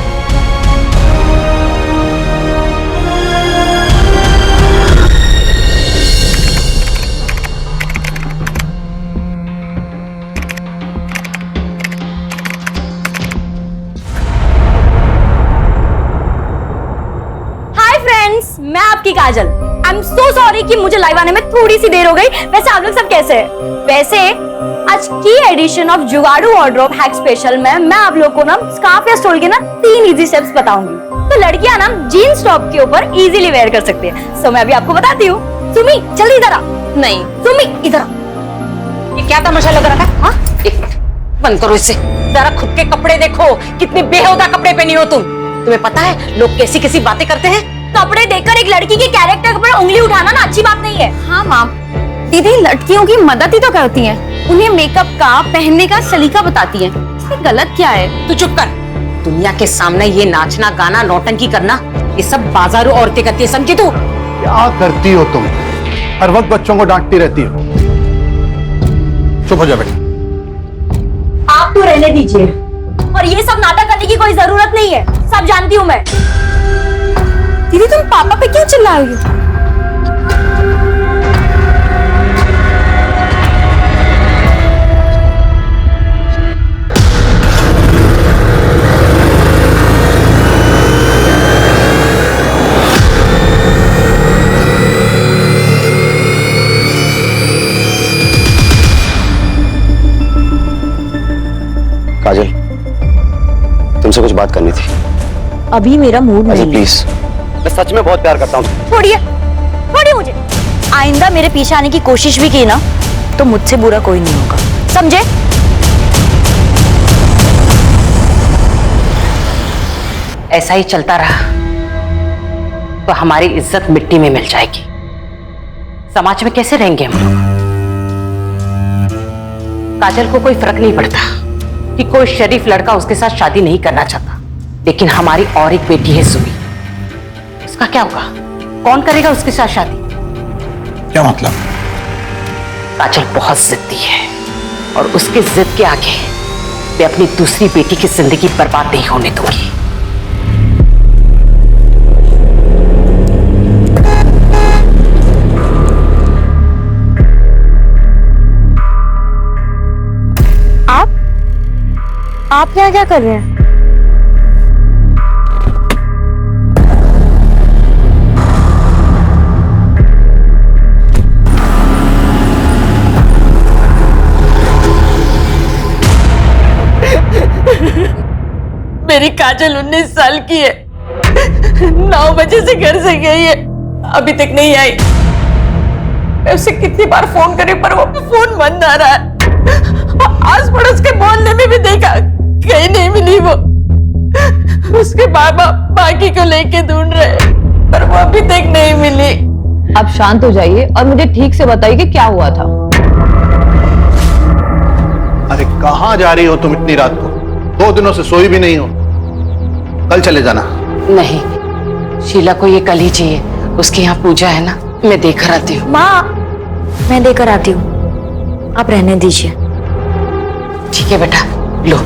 मैं आपकी काजल। आई एम सो सॉरी कि मुझे लाइव आने में थोड़ी सी देर हो गई। वैसे आप लोग सब कैसे हैं? वैसे आज की एडिशन ऑफ जुगाड़ू वार्डरोब हैक स्पेशल में मैं आप लोग को ना स्कार्फ या स्टोल के ना 3 इजी स्टेप्स बताऊंगी, तो लड़कियां ना जीन्स टॉप के ऊपर इजीली वेयर कर सकती है। सो मैं अभी आपको बताती हूँ। सुमी जल्दी इधर आ। नहीं सुमी इधर आ। ये क्या तमाशा लग रहा था? हाँ एक मिनट बंद करो इसे। जरा खुद के कपड़े देखो, कितने बेहुदा कपड़े पहनी हो तुम। तुम्हें पता है लोग कैसी कैसी बातें करते हैं? कपड़े देखकर एक लड़की के कैरेक्टर पर उंगली उठाना ना अच्छी बात नहीं है। हाँ माँ, दीदी लड़कियों की मदद ही तो करती हैं, उन्हें मेकअप का, पहनने का सलीका बताती हैं। इसमें गलत क्या है? तू चुप कर। दुनिया के सामने ये नाचना, गाना, नौटंकी करना, ये सब बाजारू औरतें करती है, समझी तू? क्या करती हो तुम? हर वक्त बच्चों को डांटती रहती हो। चुप हो जा बेटा। आप तो रहने दीजिए, और ये सब नाटक करने की कोई जरूरत नहीं है, सब जानती हूँ मैं। दीदी तुम पापा पे क्यों चिल्ला रही हो? काजल, तुमसे कुछ बात करनी थी। अभी मेरा मूड नहीं है। प्लीज, मैं सच में बहुत प्यार करता हूँ। छोड़िए, छोड़िए मुझे। आइंदा मेरे पीछे आने की कोशिश भी की ना तो मुझसे बुरा कोई नहीं होगा, समझे? ऐसा ही चलता रहा तो हमारी इज्जत मिट्टी में मिल जाएगी। समाज में कैसे रहेंगे हम लोग? काजल को कोई फर्क नहीं पड़ता कि कोई शरीफ लड़का उसके साथ शादी नहीं करना चाहता, लेकिन हमारी और एक बेटी है सुमी, उसका क्या होगा? कौन करेगा उसके साथ शादी? क्या मतलब? काजल बहुत जिद्दी है और उसके जिद के आगे मैं अपनी दूसरी बेटी की जिंदगी बर्बाद नहीं होने दूंगी। आप यहाँ क्या कर रहे हैं? मेरी काजल 19 साल की है, 9 बजे से घर से गई है, अभी तक नहीं आई। मैं उसे कितनी बार फोन करी पर वो फोन बंद आ रहा है। आस पड़ोस के मोहल्ले में भी देखा, कहीं नहीं मिली वो। उसके बाबा बाकी को लेके ढूंढ रहे पर वो अभी तक नहीं मिली। आप शांत हो जाइए और मुझे ठीक से बताइए कि क्या हुआ था। अरे कहाँ जा रही हो तुम इतनी रात को? 2 दिनों से सोई भी नहीं हो। कल चले जाना। नहीं, शीला को ये कल ही चाहिए, उसके यहाँ पूजा है ना, मैं देकर आती हूँ। माँ, मैं देकर आती हूँ, आप रहने दीजिए। ठीक है बेटा, लो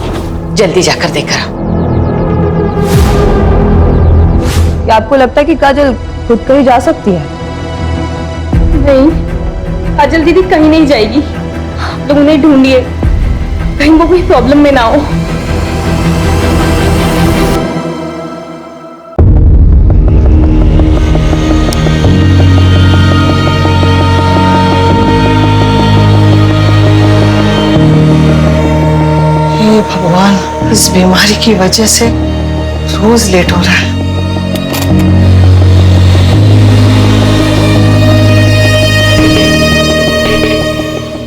जल्दी जाकर देकर आओ। क्या आपको लगता है कि काजल खुद कहीं जा सकती है? नहीं, काजल दीदी कहीं नहीं जाएगी। तुम उन्हें ढूंढिए, कहीं वो कोई प्रॉब्लम में ना हो। हे भगवान, इस बीमारी की वजह से रोज लेट हो रहा है।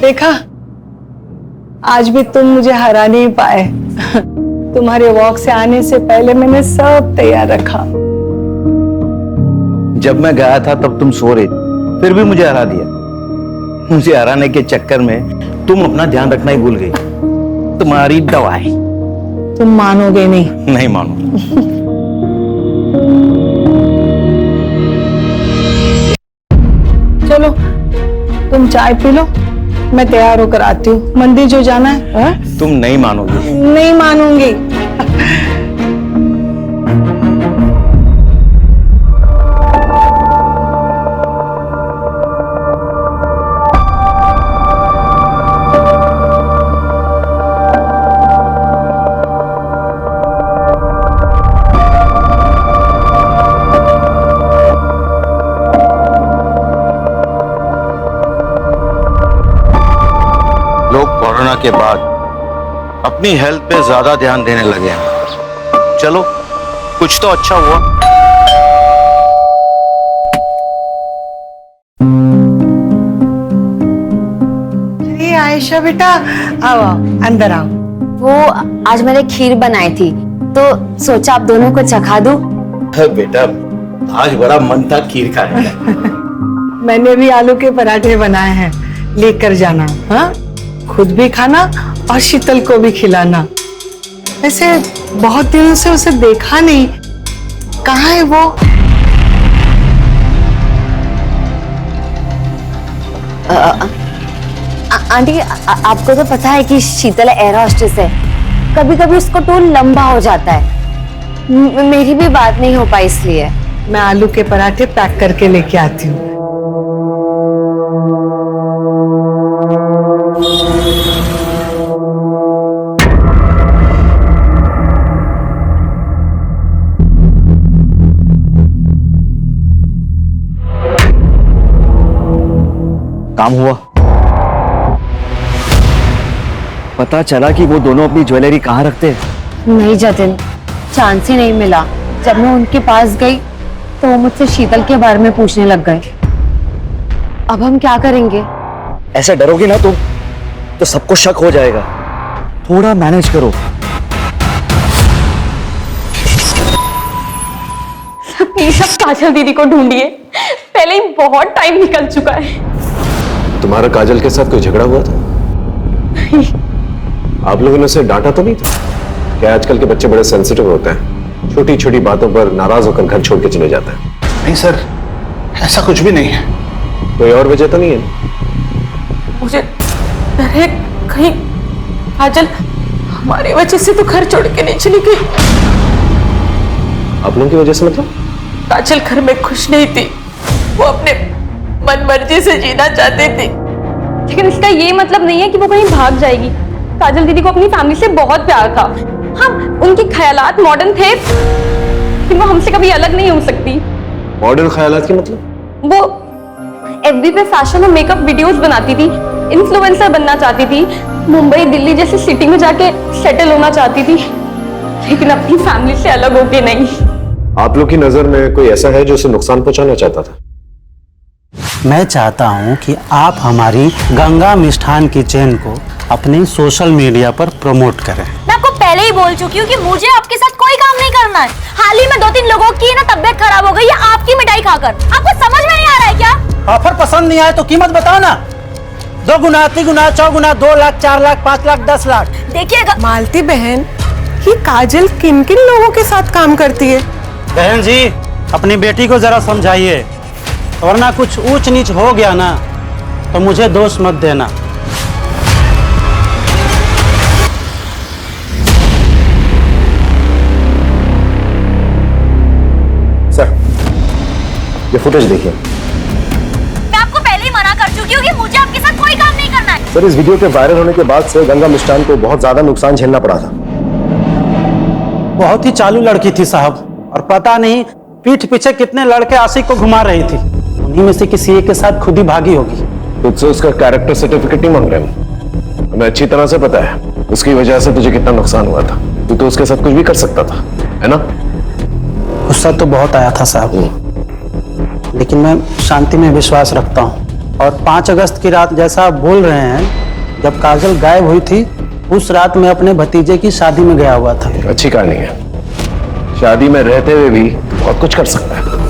देखा, आज भी तुम मुझे हरा नहीं पाए। तुम्हारे वॉक से आने से पहले मैंने सब तैयार रखा। जब मैं गया था तब तुम सो रही थी, फिर भी मुझे हरा दिया। मुझे हराने के चक्कर में तुम अपना ध्यान रखना ही भूल गई। तुम्हारी दवाई। तुम मानोगे नहीं। नहीं मानूंगा। चलो तुम चाय पी लो, मैं तैयार होकर आती हूँ। मंदिर जो जाना है। तुम नहीं मानोगी। नहीं मानूंगी। कोरोना के बाद अपनी हेल्थ पे ज्यादा ध्यान देने लगे हैं। चलो कुछ तो अच्छा हुआ। अरे आयशा बेटा, आओ आओ, अंदर आओ। वो आज मैंने खीर बनाई थी तो सोचा आप दोनों को चखा दूं। बेटा, आज बड़ा मन था खीर खाने का। मैंने भी आलू के पराठे बनाए हैं, लेकर जाना। हाँ, खुद भी खाना और शीतल को भी खिलाना। वैसे बहुत दिनों से उसे देखा नहीं, कहाँ है वो? आंटी, आपको तो पता है कि शीतल एयर होस्टेस है, कभी कभी उसको टूर लंबा हो जाता है। मेरी भी बात नहीं हो पाई इसलिए। मैं आलू के पराठे पैक करके लेके आती हूँ। काम हुआ? पता चला कि वो दोनों अपनी ज्वेलरी कहाँ रखते हैं? नहीं जतिन, चांस ही नहीं मिला। जब मैं उनके पास गई तो वो मुझसे शीतल के बारे में पूछने लग गए। अब हम क्या करेंगे? ऐसे डरोगी ना तुम तो सबको शक हो जाएगा। थोड़ा मैनेज करो। प्लीज अब काजल दीदी को ढूंढिए, पहले ही बहुत टाइम निकल चुका है। तुम्हारा काजल के साथ कोई झगड़ा हुआ था? आप लोगों ने उसे डांटा तो नहीं था? क्या आजकल के बच्चे बड़े सेंसिटिव होते हैं, छोटी छोटी बातों पर नाराज होकर घर छोड़ के चले जाते हैं। नहीं सर, ऐसा कुछ भी नहीं है। कोई और वजह तो नहीं है? मुझे डर है कहीं काजल हमारी वजह से तो घर छोड़ के नहीं चली गई। आप लोगों की वजह से मतलब? काजल घर में खुश नहीं थी, वो अपने मन मर्जी से जीना चाहती थी। लेकिन इसका ये मतलब नहीं है कि वो कहीं भाग जाएगी। काजल दीदी को अपनी फैमिली से बहुत प्यार था। हाँ, उनके ख्यालात मॉडर्न थे, लेकिन वो हमसे कभी अलग नहीं हो सकती। मॉडर्न ख्यालात के मतलब? वो एफबी पे फैशन और मेकअप वीडियोस बनाती थी, इन्फ्लुएंसर बनना चाहती थी, मुंबई दिल्ली जैसी सिटी में जाके सेटल होना चाहती थी, लेकिन अपनी फैमिली से अलग होके नहीं। आप लोग की नजर में कोई ऐसा है जो उसे नुकसान पहुंचाना चाहता था? मैं चाहता हूं कि आप हमारी गंगा मिष्ठान की चेन को अपने सोशल मीडिया पर प्रमोट करें। मैं आपको पहले ही बोल चुकी हूँ कि मुझे आपके साथ कोई काम नहीं करना है। हाल ही में 2-3 लोगों की ना तबीयत खराब हो गई है आपकी मिठाई खाकर। आपको समझ में नहीं आ रहा है क्या? ऑफर पसंद नहीं आए तो कीमत बताओ ना। 2 गुना, 3 गुना, 4 गुना, 2 लाख, 4 लाख, 5 लाख, 10 लाख। देखिएगा मालती बहन, ये काजल किन किन लोगों के साथ काम करती है? बहन जी, अपनी बेटी को जरा समझाइए, वरना कुछ ऊंच नीच हो गया ना तो मुझे दोष मत देना। सर, ये फुटेज देखिए। मैं आपको पहले ही मना कर चुकी हूँ कि मुझे आपके साथ कोई काम नहीं करना है। सर, इस वीडियो के वायरल होने के बाद से गंगा मिष्ठान को बहुत ज्यादा नुकसान झेलना पड़ा था। बहुत ही चालू लड़की थी साहब, और पता नहीं पीठ पीछे कितने लड़के आशिक को घुमा रही थी। उन्हीं में से किसी एक के साथ खुद ही भागी होगी। तुझसे उसका कैरेक्टर सर्टिफिकेट नहीं मांग रहे हम। हमें अच्छी तरह से पता है उसकी वजह से तुझे कितना नुकसान हुआ था। तू तो उसके साथ कुछ भी कर सकता था, है ना? गुस्सा तो बहुत आया था साहब, लेकिन मैं शांति में विश्वास रखता हूँ। और 5 अगस्त की रात जैसा आप बोल रहे हैं, जब काजल गायब हुई थी, उस रात मैं अपने भतीजे की शादी में गया हुआ था। अच्छी कहानी है। शादी में रहते हुए भी बहुत कुछ कर सकता है।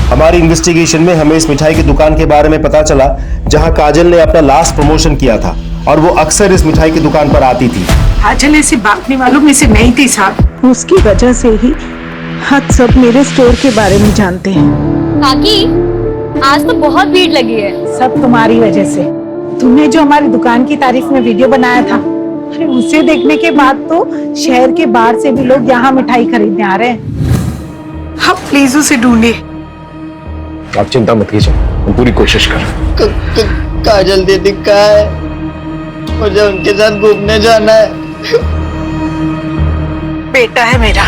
हमारी इन्वेस्टिगेशन में हमें इस मिठाई की दुकान के बारे में पता चला जहां काजल ने अपना लास्ट प्रमोशन किया था, और वो अक्सर इस मिठाई की दुकान पर आती थी। काजल ऐसी बांटने वालों में से नहीं थी साहब। उसकी वजह से ही हम सब मेरे स्टोर के बारे में जानते हैं। काकी, आज तो बहुत भीड़ लगी है। सब तुम्हारी वजह से। तुमने जो हमारी दुकान की तारीफ में वीडियो बनाया था, अरे उसे देखने के बाद तो शहर के बाहर से भी लोग यहाँ मिठाई खरीदने आ रहे हैं। आप प्लीज उसे ढूंढिए। आप चिंता मत कीजिए, हम पूरी कोशिश कर। काजल दीदी कहाँ है? मुझे उनके साथ घूमने जाना है। बेटा है मेरा।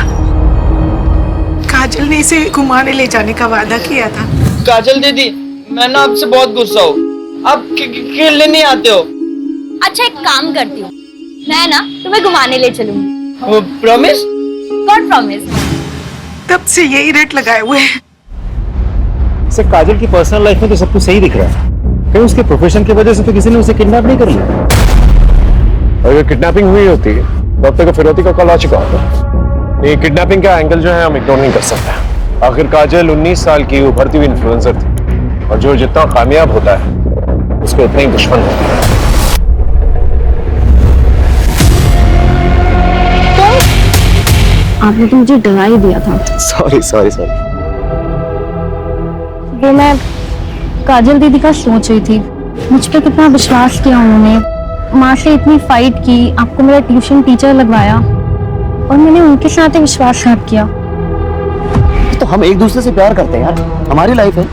काजल ने इसे घुमाने ले जाने का वादा किया था। काजल दीदी, मैं ना आपसे बहुत गुस्सा हूँ। आप खेलने नहीं आते हो। अच्छा, एक काम करती हूँ, मैं ना तुम्हें घुमाने ले चलूंगी। प्रॉमिस? God promise. तब से यही रेट लगाए हुए हैं। सिर्फ काजल की पर्सनल लाइफ में तो सब कुछ सही दिख रहा है, कहीं उसके प्रोफेशन की वजह से तो किसी ने उसे किडनैप नहीं कर लिया। और अगर किडनैपिंग हुई होती तो अब तक फिरौती का कॉल आ चुका होता। ये किडनैपिंग का एंगल जो है हम इग्नोर नहीं कर सकते। आखिर काजल 19 साल की उभरती हुई इन्फ्लुएंसर थी, और जो जितना कामयाब होता है उसको उतना ही दुश्मन होता है। आपने तो मुझे डरा ही दिया था। Sorry sorry sorry. वो मैं काजल दीदी का सोच रही थी, मुझ पे कितना विश्वास किया उन्होंने, माँ से इतनी फाइट की, आपको मेरा ट्यूशन टीचर लगवाया, और मैंने उनके साथ ही विश्वासघात किया। तो हम एक दूसरे से प्यार करते हैं यार, हमारी लाइफ है,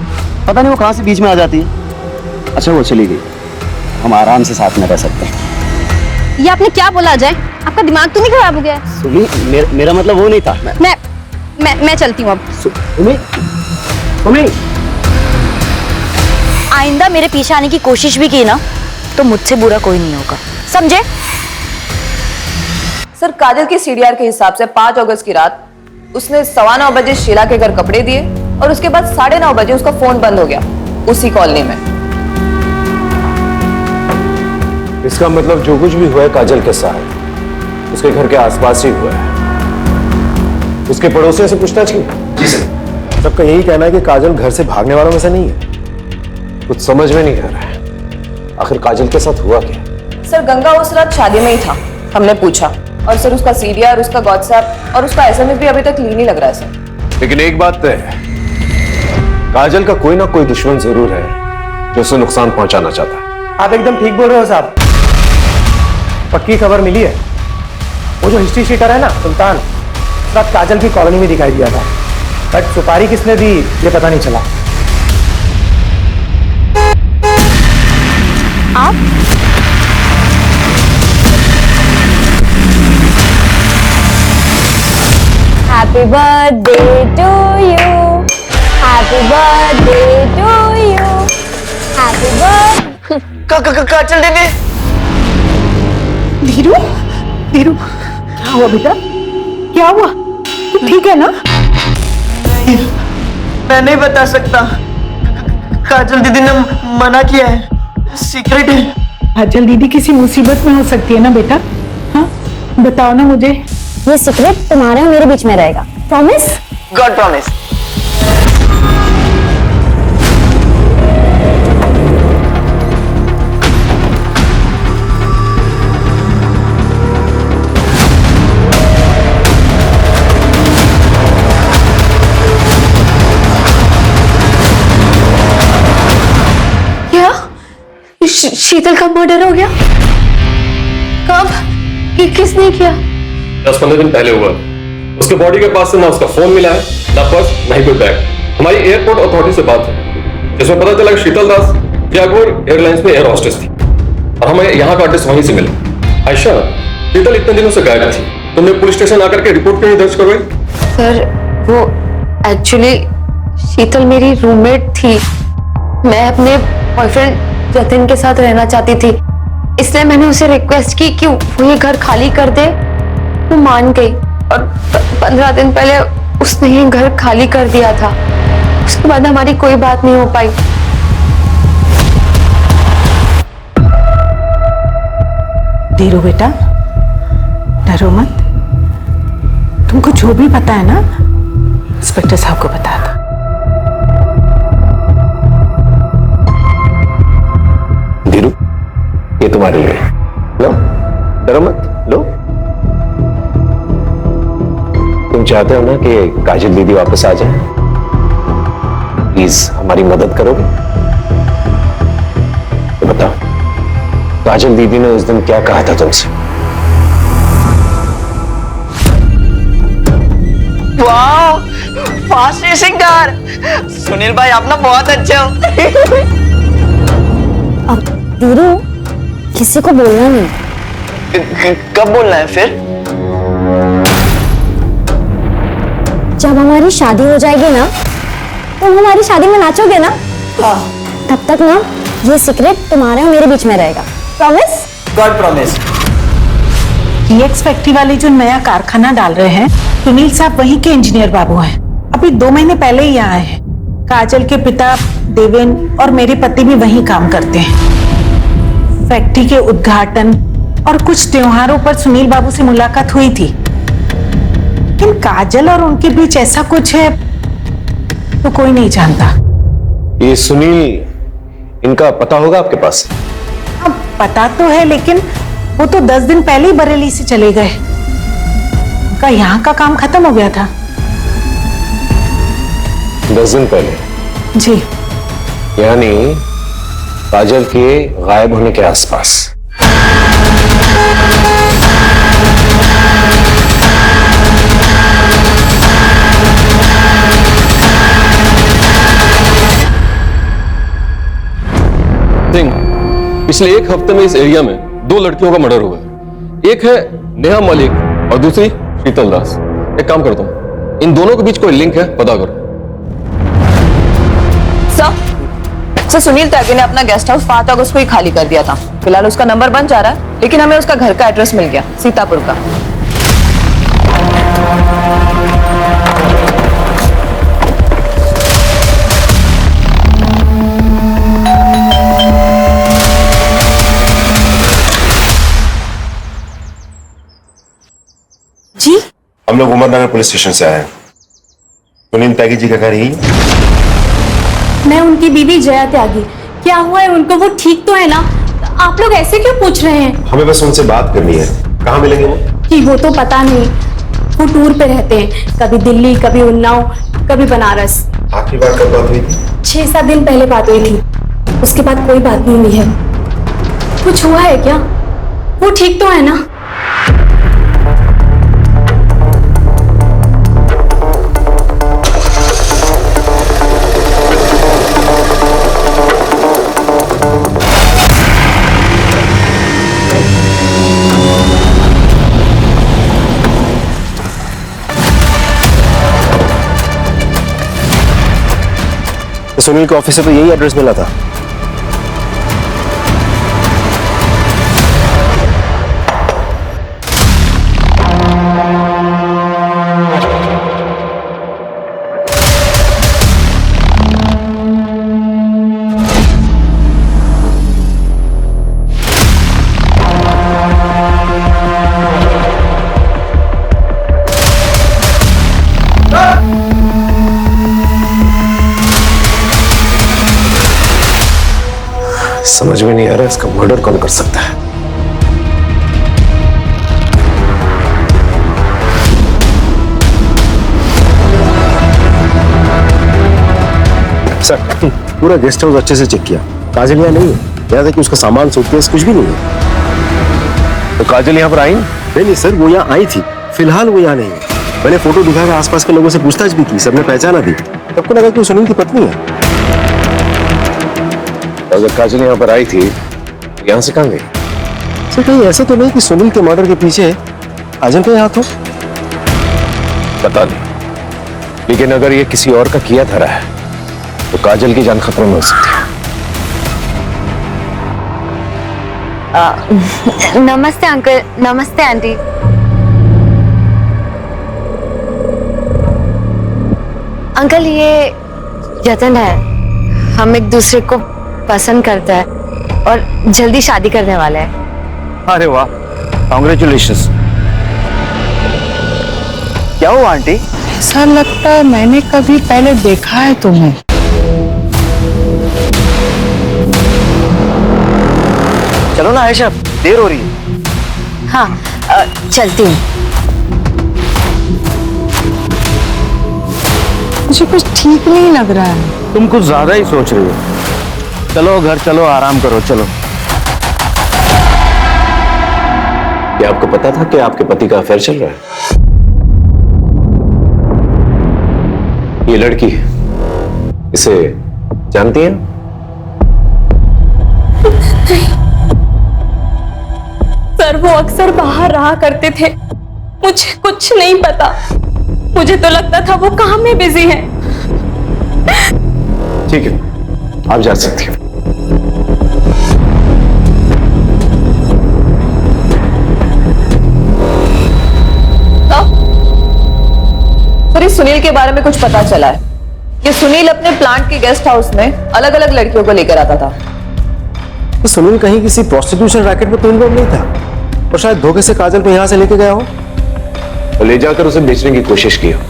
पता नहीं वो कहाँ से बीच में आ जाती है। अच्छा वो चली गई, हम आराम से साथ में रह सकते हैं। ये आपने क्या बोला अजय? आपका दिमाग तो नहीं खराब हो गया? सुमी, मेरा मतलब वो नहीं था। मैं चलती हूँ अब। सुमी, आइंदा मेरे पीछे आने की कोशिश भी की ना तो मुझसे बुरा कोई नहीं होगा, समझे? सर, काजल की सीडीआर के हिसाब से 5 अगस्त की रात उसने 9:15 बजे शीला के घर कपड़े दिए और उसके बाद 9:30 बजे उसका फोन बंद हो गया उसी कॉलोनी में। इसका मतलब जो कुछ भी हुआ है काजल के साथ उसके घर के आसपास ही हुआ है। उसके पड़ोसियों से पूछताछ की? जी सर। सबका यही कहना है कि काजल घर से भागने वालों में से नहीं है। कुछ समझ में नहीं आ रहा है, आखिर काजल के साथ हुआ क्या? सर, गंगा उस रात शादी में ही था, हमने पूछा, और सर उसका सीडीआर, उसका व्हाट्सएप और उसका एसएमएस भी अभी तक क्लीन ही लग रहा है सर। लेकिन एक बात तय है, काजल का कोई ना कोई दुश्मन जरूर है जो उसे नुकसान पहुंचाना चाहता है। आप एकदम ठीक बोल रहे हो साहब। पक्की खबर मिली है, वो जो हिस्ट्री शीटर है ना सुल्तान, उस रात काजल की कॉलोनी में दिखाई दिया था, बट सुपारी किसने दी ये पता नहीं चला। आप happy birthday to you, happy birthday to you, happy birthday. Kajal दीदी। धीरू, धीरू, क्या हुआ बेटा? क्या हुआ? तू ठीक है ना? मैं नहीं बता सकता, काजल दीदी ने मना किया है, सीक्रेट है। काजल दीदी किसी मुसीबत में हो सकती है ना बेटा? हाँ, बताओ ना मुझे। ये सीक्रेट तुम्हारे और मेरे बीच में रहेगा, प्रॉमिस? God promise. शीतल का मर्डर हो गया? कब? ये किसने किया? 10-15 दिन पहले हुआ। उसके बॉडी के पास से ना उसका फोन मिला है, ना पर्स, ना ही कोई बैग। हमारी एयरपोर्ट अथॉरिटी से बात है जिसमें पता चला कि शीतल दास जयपुर एयरलाइंस में एयर होस्टेस थी और हमें यहाँ का एड्रेस वहीं से मिला। आयशा, शीतल इतने दिनों से गायब थी, तुमने पुलिस स्टेशन आकर के रिपोर्ट क्यों नहीं दर्ज करवाई? सर, वो एक्चुअली शीतल मेरी रूममेट थी। मैं अपने बॉयफ्रेंड जतिन के साथ रहना चाहती थी, इसलिए मैंने उसे रिक्वेस्ट की कि वो ये घर खाली कर दे। वो मान गई और 15 दिन पहले उसने ये घर खाली कर दिया था। उसके बाद हमारी कोई बात नहीं हो पाई। धीरू बेटा, डरो मत। तुमको जो भी पता है ना, इंस्पेक्टर साहब को बता दो। धीरू, ये तुम्हारे लिए, लो, डरो मत, लो। तुम चाहते हो ना कि काजल दीदी वापस आ जाए? प्लीज हमारी मदद करोगे? तो बताओ, काजल दीदी ने उस दिन क्या कहा था तुमसे? वाह, फास्ट रेसिंग कार। सुनील भाई आप ना बहुत अच्छे हो। अब धीरू, किसी को बोलना नहीं। कब बोलना है फिर? जब हमारी शादी हो जाएगी ना, तुम हमारी शादी में नाचोगे ना? हाँ। तब तक ना ये सीक्रेट तुम्हारे और मेरे बीच में रहेगा, promise? God promise. DX factory वाले जो नया कारखाना डाल रहे हैं, सुनील साहब वहीं के इंजीनियर बाबू हैं। अभी 2 महीने पहले ही आए हैं। काजल के पिता देवेन और मेरे पति भी वहीं काम करते हैं। फैक्ट्री के उद्घाटन और कुछ त्योहारों पर सुनील बाबू से मुलाकात हुई थी, लेकिन काजल और उनके बीच ऐसा कुछ है तो कोई नहीं जानता। ये सुनील, इनका पता होगा आपके पास? अब पता तो है, लेकिन वो तो 10 दिन पहले ही बरेली से चले गए। उनका यहाँ का काम खत्म हो गया था। 10 दिन पहले? जी। यानी काजल के गायब होने के आसपास। सिंह, पिछले एक हफ्ते में इस एरिया में 2 लड़कियों का मर्डर हुआ है। एक है नेहा मलिक और दूसरी शीतल दास। एक काम करता हूँ, इन दोनों के बीच कोई लिंक है, पता करो। सर सुनील त्यागी ने अपना गेस्ट हाउस 5 अगस्त को ही खाली कर दिया था। फिलहाल उसका नंबर बंद जा रहा है, लेकिन हमें उसका घर का एड्रेस मिल गया, सीतापुर का। जी, हम लोग उमरनगर पुलिस स्टेशन से आए हैं। सुनील त्यागी जी का घर यही है? मैं उनकी बीवी जया त्यागी। क्या हुआ है उनको? वो ठीक तो है ना? आप लोग ऐसे क्यों पूछ रहे हैं? हमें बस उनसे बात करनी है। कहाँ मिलेंगे वो? कि वो तो पता नहीं, वो टूर पे रहते हैं, कभी दिल्ली, कभी उन्नाव, कभी बनारस। आखिरी बार कब बात हुई थी? 6-7 दिन पहले बात हुई थी, उसके बाद कोई बात नहीं हुई है। कुछ हुआ है क्या? वो ठीक तो है ना? सुनील के ऑफिस से तो यही एड्रेस मिला था। समझ में नहीं आ रहा इसका मर्डर कौन कर सकता है। सर, पूरा गेस्ट हाउस अच्छे से चेक किया, काजल यहाँ नहीं है। याद है कि उसका सामान, सूटकेस कुछ भी नहीं है। तो काजल यहाँ पर आई? नहीं सर, वो यहाँ आई थी, फिलहाल वो यहाँ नहीं है। मैंने फोटो दिखाकर आसपास के लोगों से पूछताछ भी की, सबने पहचाना दी। सबको लगा कि वो सुनील की पत्नी है। अगर काजल यहाँ पर आई थी, यहाँ से कहाँ गई? सर, कहीं ऐसा तो नहीं कि सुनील के मर्डर के पीछे काजल का हाथ हो? पता नहीं, लेकिन अगर ये किसी और का किया धरा है तो काजल की जान खतरे में हो सकती है। नमस्ते अंकल। नमस्ते आंटी। अंकल, ये जतन है, हम एक दूसरे को पसंद करता है और जल्दी शादी करने वाले हैं। अरे वाह, कांग्रेचुलेशंस। क्या हुआ आंटी? ऐसा लगता है मैंने कभी पहले देखा है तुम्हें। चलो ना आयशा, देर हो रही है। हाँ, चलती हूँ। मुझे कुछ ठीक नहीं लग रहा है। तुम कुछ ज्यादा ही सोच रही हो। चलो घर चलो, आराम करो, चलो। क्या आपको पता था कि आपके पति का अफेयर चल रहा है? ये लड़की इसे जानती हैं? सर, वो अक्सर बाहर रहा करते थे, मुझे कुछ नहीं पता। मुझे तो लगता था वो काम में बिजी है। ठीक है, आप जा सकती हैं। सर, सुनील के बारे में कुछ पता चला है। ये सुनील अपने प्लांट के गेस्ट हाउस में अलग अलग लड़कियों को लेकर आता था। तो सुनील कहीं किसी प्रोस्टिट्यूशन रैकेट में तो इन्वॉल्व नहीं था, और शायद धोखे से काजल को यहाँ से लेके गया हो, तो ले जाकर उसे बेचने की कोशिश की हो।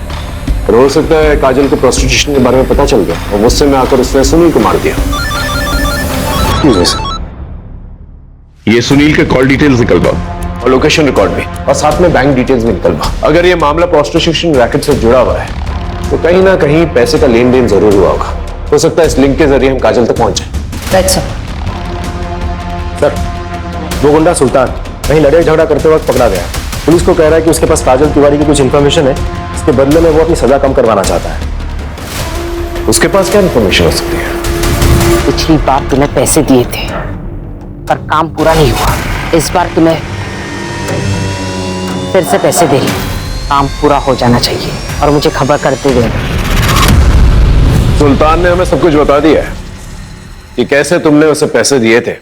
और हो सकता है काजल को प्रोस्टिट्यूशन के बारे में पता चल गया और गुस्से में आकर उसने सुनील को मार दिया। ये सुनील के कॉल डिटेल्स निकलवा और लोकेशन रिकॉर्ड भी, और साथ में बैंक डिटेल्स भी निकलवा। अगर ये मामला प्रोस्टिट्यूशन रैकेट से जुड़ा हुआ है तो कहीं ना कहीं पैसे का लेन देन जरूर हुआ होगा। हो सकता है इस लिंक के जरिए हम काजल तक पहुंच जाए। अच्छा सर, वो गुंडा सुल्तान कहीं लड़ाई झगड़ा करते वक्त पकड़ा गया। पुलिस को कह रहा है कि उसके पास काजल तिवारी की कुछ इंफॉर्मेशन है, इसके बदले में वो अपनी सजा कम करवाना चाहता है। उसके पास क्या इंफॉर्मेशन हो सकती है? पिछली बार तुम्हें पैसे दिए थे पर काम पूरा नहीं हुआ। इस बार तुम्हें फिर से पैसे दे रही हूं। काम पूरा हो जाना चाहिए और मुझे खबर करते देना। सुल्तान ने हमें सब कुछ बता दिया है कि कैसे तुमने उसे पैसे दिए थे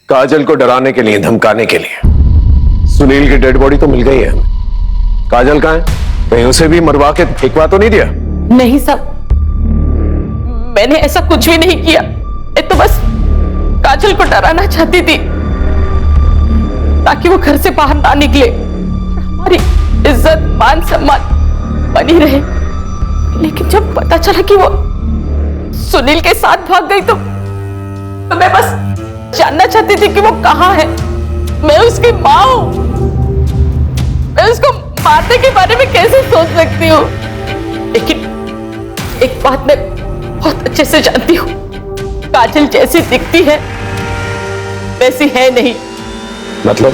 काजल को डराने के लिए, धमकाने के लिए। सुनील की डेड बॉडी तो मिल गई है, काजल कहाँ है? कहीं उसे भी मरवा के फेंकवा तो नहीं दिया? नहीं साहब, मैंने ऐसा कुछ भी नहीं किया। मैं तो बस काजल को डराना चाहती थी ताकि वो घर से बाहर ना निकले, हमारी इज्जत मान सम्मान बनी रहे। लेकिन जब पता चला कि वो सुनील के साथ भाग गई तो मैं बस जानना चाहती थी कि वो कहाँ है। मैं उसकी माँ हूं, मैं उसको मारने के बारे में कैसे सोच सकती हूँ? लेकिन एक बात मैं बहुत अच्छे से जानती हूँ, काजल जैसी दिखती है वैसी है नहीं। मतलब?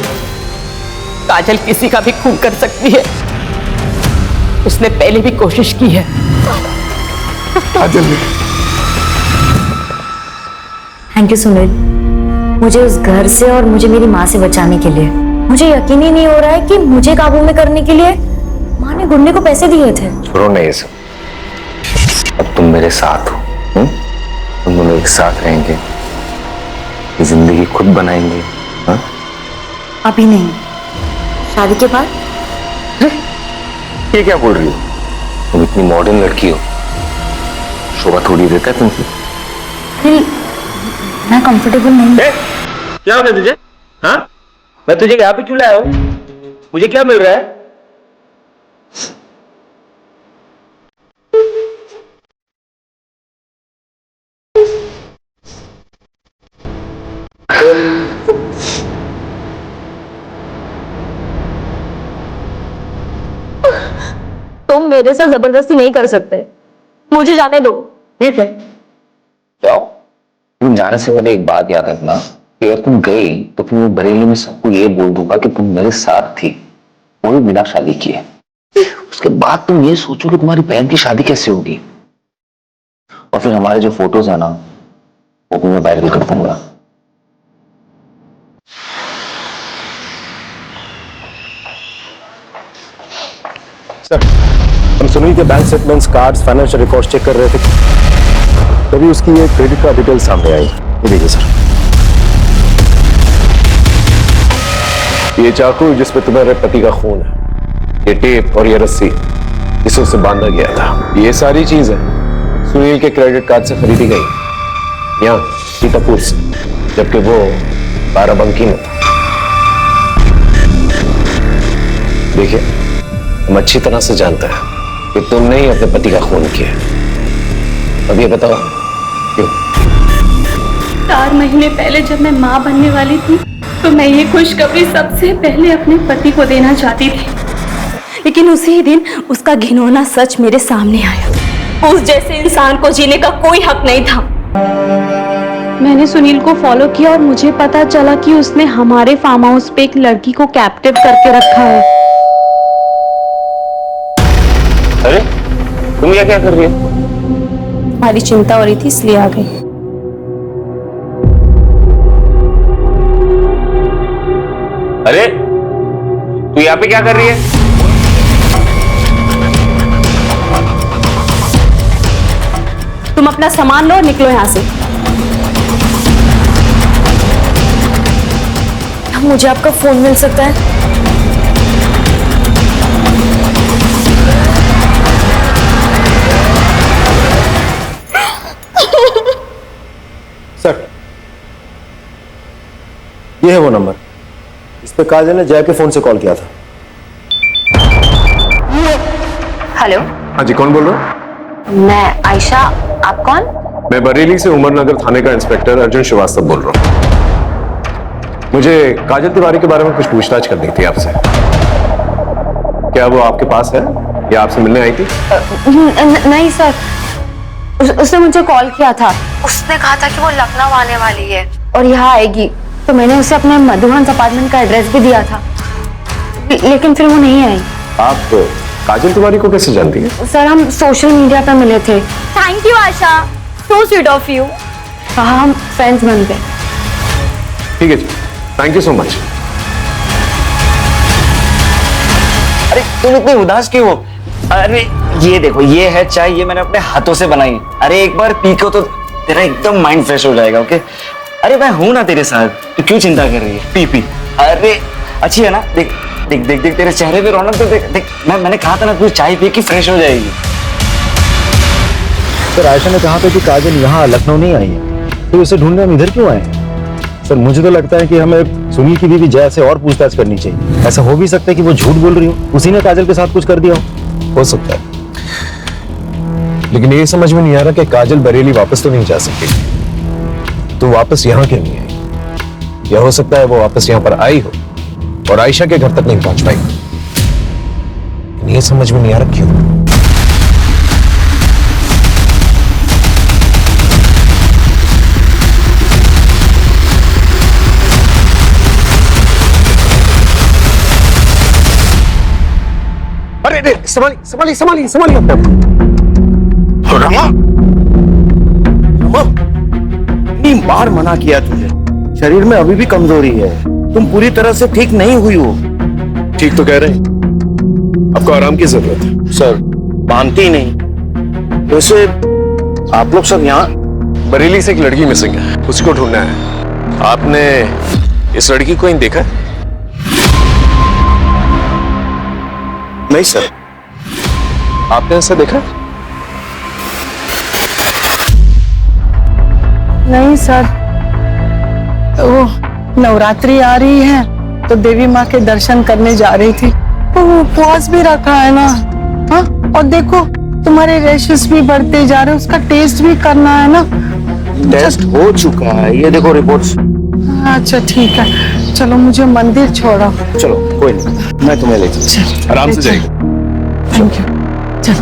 काजल किसी का भी खून कर सकती है, उसने पहले भी कोशिश की है। काजल ने थैंक यू सुनील, मुझे उस घर से और मुझे मेरी माँ से बचाने के लिए। मुझे यकीन ही नहीं हो रहा है कि मुझे काबू में करने के लिए माँ ने गुंडे को पैसे दिए थे। छोड़ो नहीं ये सब, अब तुम मेरे साथ हो, तुम दोनों एक साथ रहेंगे, ये जिंदगी खुद बनाएंगे। हाँ? अभी नहीं, शादी के बाद। ये क्या बोल रही हो? तुम इतनी मॉडर्न लड़की हो, शोभा थोड़ी देता है तुमसे। मैं कंफर्टेबल नहीं। क्या हो गया तुझे? हाँ, मैं तुझे यहाँ पे क्यों लाया हूँ? मुझे क्या मिल रहा है? तुम मेरे से जबरदस्ती नहीं कर सकते, मुझे जाने दो। ठीक है, जाओ। तुम जाने से पहले एक बात याद रखना कि अगर तुम गई तो फिर मैं बरेली में सबको ये बोल दूंगा कि तुम मेरे साथ थी, वो भी बिना शादी किए। उसके बाद तुम ये सोचो कि तुम्हारी बहन की शादी कैसे होगी, और फिर हमारे जो फोटोज है ना वो भी मैं वायरल कर दूंगा। सर, हम सुनील के bank statements, cards, financial records check कर रहे थे, तभी उसकी ये क्रेडिट कार्ड डिटेल सामने आई। ये देखिए सर, ये चाकू जिसमें तुम्हारे पति का खून है, ये टेप और ये रस्सी जिसे उसे बांधा गया था, ये सारी चीजें सुनील के क्रेडिट कार्ड से खरीदी गई यहाँ सीतापुर से, जबकि वो बाराबंकी में था। देखिए, हम अच्छी तरह से जानते हैं कि तुमने ही अपने पति का खून किया। अब ये बताओ क्यों? 4 महीने पहले जब मैं माँ बनने वाली थी तो मैं ये खुशखबरी सबसे पहले अपने पति को देना चाहती थी, लेकिन उसी दिन उसका घिनौना सच मेरे सामने आया। उस जैसे इंसान को जीने का कोई हक नहीं था। मैंने सुनील को फॉलो किया और मुझे पता चला कि उसने हमारे फार्म हाउस पे एक लड़की को कैप्टिव करके रखा है। अरे तुम ये क्या कर रही हो? हमारी चिंता हो रही थी इसलिए आ गई। अरे तू यहाँ पे क्या कर रही है? तुम अपना सामान लो और निकलो यहाँ से। मुझे आपका फोन मिल सकता है? सर, ये है वो नंबर, इस पे काजल ने जय के फोन से कॉल किया था। हेलो, हाँ जी, कौन बोल रहा हूँ? मैं आयशा। आप कौन? मैं बरेली से उमरनगर थाने का इंस्पेक्टर अर्जुन श्रीवास्तव बोल रहा हूँ। मुझे काजल तिवारी के बारे में कुछ पूछताछ करनी थी आपसे। क्या वो आपके पास है या आपसे मिलने आई थी? नहीं सर, उसने मुझे कॉल किया था। उसने कहा था कि वो लखनऊ आने वाली है और यहाँ आएगी, तो मैंने उसे अपने मधुहंस अपार्टमेंट का एड्रेस भी दिया था, लेकिन फिर वो नहीं आई। आप काजल तिवारी को कैसे जानती हैं? सर, हम सोशल मीडिया पर मिले थे। Thank you Asha, so sweet of you. हाँ हम फ्रेंड्स बन गए। ठीक है जी, थैंक यू सो मच। अरे तुम इतने उदास क्यों हो? अरे ये देखो, ये है चाय, ये मैंने अपने हाथों से बनाई है। अरे एक बार पी को तो तेरा एकदम माइंड फ्रेश हो जाएगा। ओके, अरे मैं हूं ना तेरे साथ, तो क्यों चिंता कर रही है? P P. अरे अच्छी है ना? देख देख देख देख तेरे चेहरे पे रौनक तो देख देख। मैंने कहा था ना तू चाय पी के फ्रेश हो जाएगी। सर आयशा ने कहा था कि काजल यहाँ लखनऊ नहीं आई है, तो उसे ढूंढने हम इधर क्यों आए? सर मुझे तो लगता है कि हमें सुनील की बीवी जया से और पूछताछ करनी चाहिए। ऐसा हो भी सकता है कि वो झूठ बोल रही हो, उसी ने काजल के साथ कुछ कर दिया हो सकता है। लेकिन ये समझ में नहीं आ रहा कि काजल बरेली वापस तो नहीं जा सकती, तो वापस यहाँ क्यों नहीं आई? या हो सकता है वो वापस यहाँ पर आई हो और आयशा के घर तक नहीं पहुंच पाई। ये समझ में नहीं आ रहा क्यों। अरे संभालिए संभालिए संभालिए संभालिए अपने। रमा, इतनी बार मना किया तुझे, शरीर में अभी भी कमजोरी है, तुम पूरी तरह से ठीक नहीं हुई हो। ठीक तो कह रहे हैं, आपको आराम की जरूरत है। सर मानती ही नहीं। वैसे आप लोग सब यहाँ? बरेली से एक लड़की मिसिंग है, उसको ढूंढना है। आपने इस लड़की को कहीं देखा है? नहीं सर। आपने इसे देखा? नहीं सर, वो नवरात्रि आ रही है तो देवी माँ के दर्शन करने जा रही थी, तो वो उपवास भी रखा है ना। हाँ, और देखो तुम्हारे रैशेस भी बढ़ते जा रहे हैं, उसका टेस्ट भी करना है ना। टेस्ट हो चुका है, ये देखो रिपोर्ट्स। अच्छा ठीक है, चलो मुझे मंदिर छोड़ो। चलो कोई नहीं, मैं तुम्हें ले चलूं। आराम से जाइए। Thank you. चल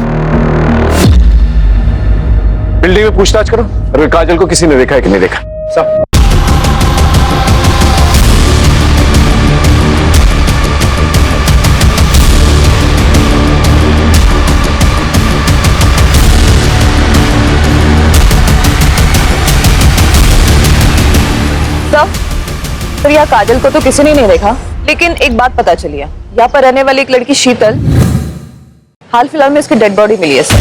बिल्डिंग में पूछताछ करो, अगर काजल को किसी ने देखा है कि नहीं देखा सब। तो यहाँ काजल को तो किसी ने नहीं देखा, लेकिन एक बात पता चली है, यहाँ पर रहने वाली एक लड़की शीतल, हाल फिलहाल में इसकी डेड बॉडी मिली है सर,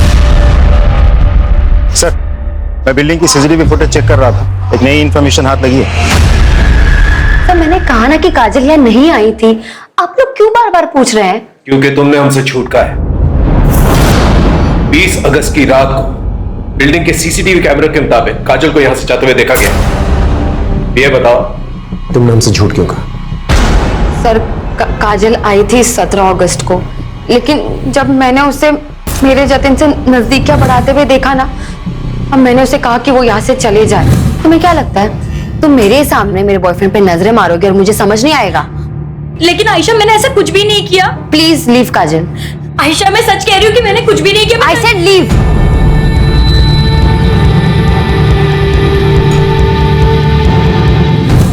मैं बिल्डिंग की सीसीटीवी फुटेज चेक कर रहा था, एक नई इंफॉर्मेशन हाथ लगी है। सर मैंने कहा ना कि काजल यहाँ नहीं आई थी, आप लोग क्यों बार बार पूछ रहे हैं? क्योंकि तुमने हमसे झूठ कहा है। 20 अगस्त की रात को बिल्डिंग के सीसीटीवी कैमरे के मुताबिक काजल को यहां से जाते हुए देखा गया। ये बताओ तुमने हमसे झूठ क्यों कहा? सर काजल आई थी 17 अगस्त को, लेकिन जब मैंने उसे मेरे जतिन से नजदीकियां बढ़ाते हुए देखा ना, अब मैंने उसे कहा कि वो यहाँ से चले जाए। तुम्हें क्या लगता है तुम मेरे सामने मेरे बॉयफ्रेंड पे नजरें मारोगे और मुझे समझ नहीं आएगा? लेकिन आयशा मैंने ऐसा कुछ भी नहीं किया। प्लीज लीव काजल। आयशा मैं सच कह रही हूँ कि मैंने कुछ भी नहीं किया। I said leave.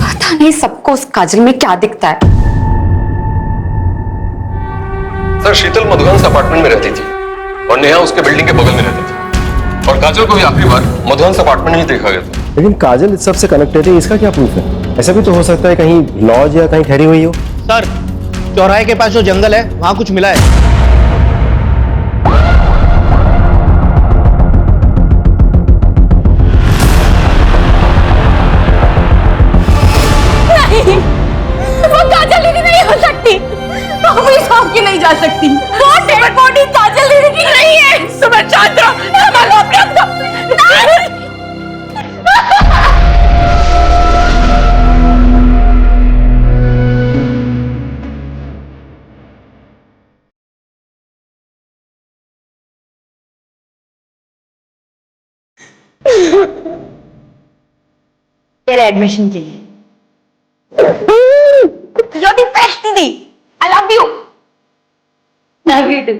पता नहीं सबको उस काजल में क्या दिखता है। सर शीतल मधुहंस अपार्टमेंट में रहती थी और नेहा उसके बिल्डिंग के बगल में रहती थी, और काजल को भी आखिरी बार मधुहंस अपार्टमेंट में ही देखा गया था। लेकिन काजल इस सब से कनेक्टेड है, इसका क्या प्रूफ है? ऐसा भी तो हो सकता है कहीं लॉज या कहीं ठहरी हुई हो। सर चौराहे के पास जो जंगल है वहां कुछ मिला है। नहीं, वो काजल दीदी नहीं हो सकती, वो भी सौंप के नहीं जा सकती। वो डेड बॉडी काजल दीदी की नहीं है। सुबह शांत रहो, संभालो अपने आप को। नहीं। तेरे एडमिशन के लिए। You're the best दीदी। I love you। Love you too।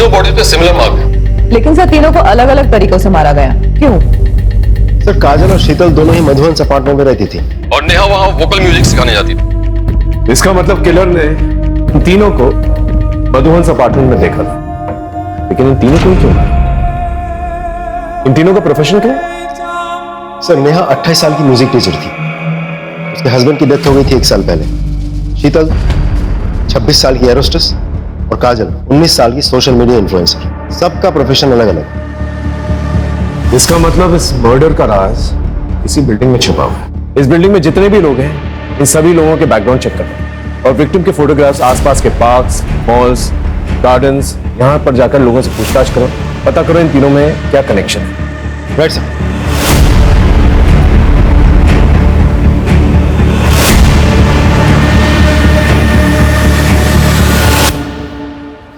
तीनों बॉडी पे सिमिलर मार्क है। लेकिन सर तीनों को अलग अलग तरीकों से मारा गया, क्यों? सर काजल और शीतल दोनों ही मधुवंस अपार्टमेंट में रहती थी और नेहा वहां वोकल म्यूजिक सिखाने जाती थी। इसका मतलब किलर ने इन तीनों को मधुवंस अपार्टमेंट में देखा था। लेकिन इन तीनों को क्यों? इन तीनों का प्रोफेशन क्या है? सर नेहा 28 साल की म्यूजिक टीचर थी, उसके हस्बैंड की डेथ हो गई थी 1 साल पहले। शीतल 26 साल की एरोस्टेस और काजल 19 साल की सोशल मीडिया इन्फ्लुएंसर। सबका प्रोफेशन अलग अलग। इसका मतलब इस मर्डर का राज इसी बिल्डिंग में छुपा हुआ है। इस बिल्डिंग में जितने भी लोग हैं, इन सभी लोगों के बैकग्राउंड चेक करो और विक्टिम के फोटोग्राफ्स आसपास के पार्क्स, मॉल्स, गार्डन्स, यहां पर जाकर लोगों से पूछताछ करो, पता करो इन तीनों में क्या कनेक्शन है। Right sir.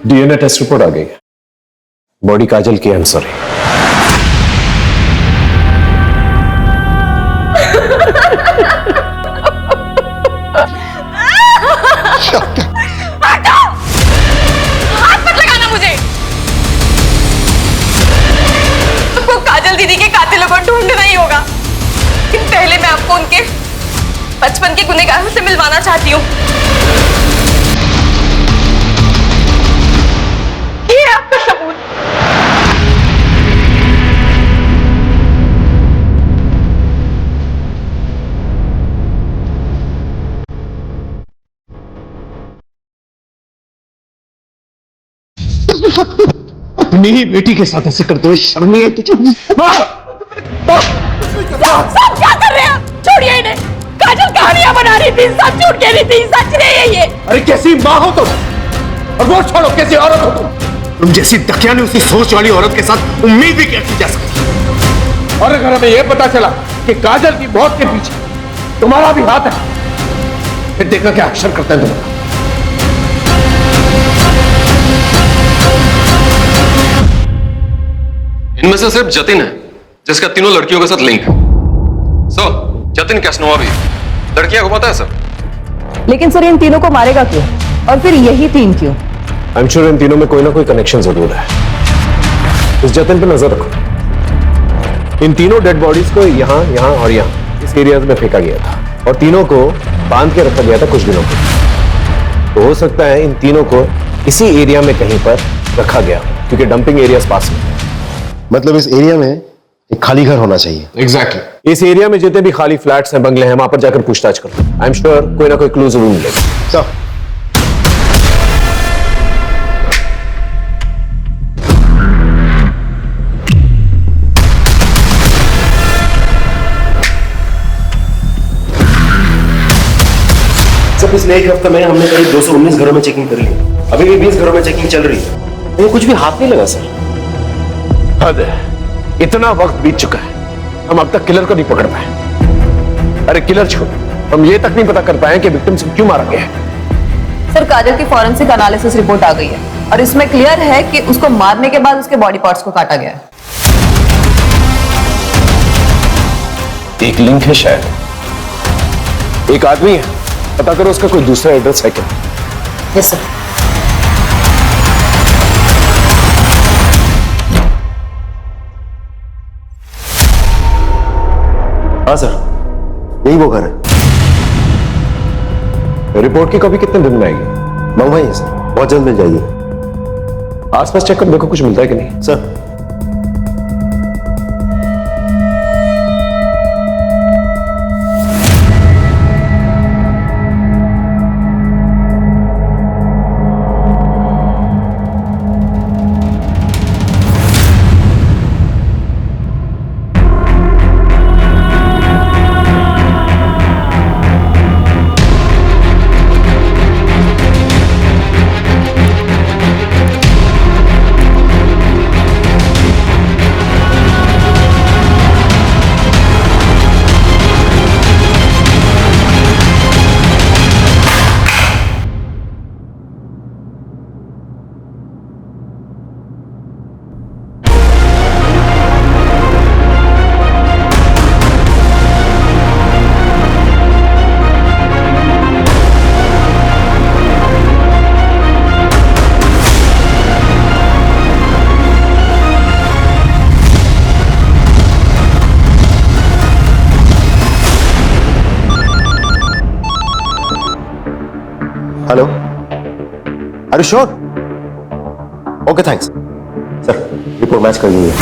DNA test report आ गई है। बॉडी काजल की। I'm sorry. हटो! हाथ मत लगाना मुझे। तुमको काजल दीदी के कातिलों को ढूंढना ही होगा। लेकिन पहले मैं आपको उनके बचपन के गुनहगारों से मिलवाना चाहती हूँ। ये आपका सबूत। अपनी ही बेटी के साथ ऐसे करते हुए शर्म नहीं आई तुझे? सब क्या कर रहे हैं? छोड़िए इन्हें। काजल कहानियां बना रही थी, सच झूठ कह रही थी, सच नहीं है ये। अरे कैसी माँ हो तुम, और वो छोड़ो कैसी औरत हो तुम जैसी दकियानी उसी सोच वाली औरत के साथ उम्मीद भी कैसी जा सकती। और अगर हमें यह पता चला कि काजल की मौत के पीछे तुम्हारा भी हाथ है, फिर देखना क्या अक्षर करते हैं तुम्हारा। इनमें से सिर्फ जतिन है जिसका तीनों लड़कियों के साथ लिंक है। सर, जतिन कैसनोवा भी लड़कियां घुमाता है सर। लेकिन सर इन तीनों को मारेगा क्यों? और फिर यही तीन क्यों? आई एम श्योर इन तीनों में कोई ना कोई कनेक्शन जरूर है। इस जतिन पे नजर रखो। इन तीनों डेड बॉडीज को यहाँ और यहाँ इस एरियाज में फेंका गया था और तीनों को बांध के रखा गया था कुछ दिनों के। तो हो सकता है इन तीनों को इसी एरिया में कहीं पर रखा गया क्योंकि डंपिंग एरियाज पास में। मतलब इस एरिया में एक खाली घर होना चाहिए। एग्जैक्टली। इस एरिया में जितने भी खाली फ्लैट्स हैं, बंगले हैं, वहां पर जाकर पूछताछ करो। आई एम श्योर कोई ना कोई क्लू जरूर मिलेगा। सर पिछले एक हफ्ते में हमने करीब 219 घरों में चेकिंग करी है। अभी भी 20 घरों में चेकिंग चल रही है। ये कुछ भी हाथ नहीं लगा सर। हद है, इतना वक्त बीत चुका है, हम अब तक किलर को नहीं पकड़ पाए। अरे किलर छोड़, हम ये तक नहीं पता कर पाए कि विक्टिम से क्यों मारा गया है। सर काजल की फॉरेंसिक एनालिसिस रिपोर्ट आ गई है और इसमें क्लियर है कि उसको मारने के बाद उसके बॉडी पार्ट्स को काटा गया है। एक लिंक है शायद। एक आदमी है, पता करो उसका कोई दूसरा एड्रेस है क्या। Yes sir. हाँ सर, यही वो घर है। रिपोर्ट की कॉपी कितने दिन में आएगी? मंगवाई है सर, बहुत जल्द मिल जाएगी। आसपास चेक कर देखो कुछ मिलता है कि नहीं। Sir hello, are you sure? Okay thanks sir, report match कर ली है।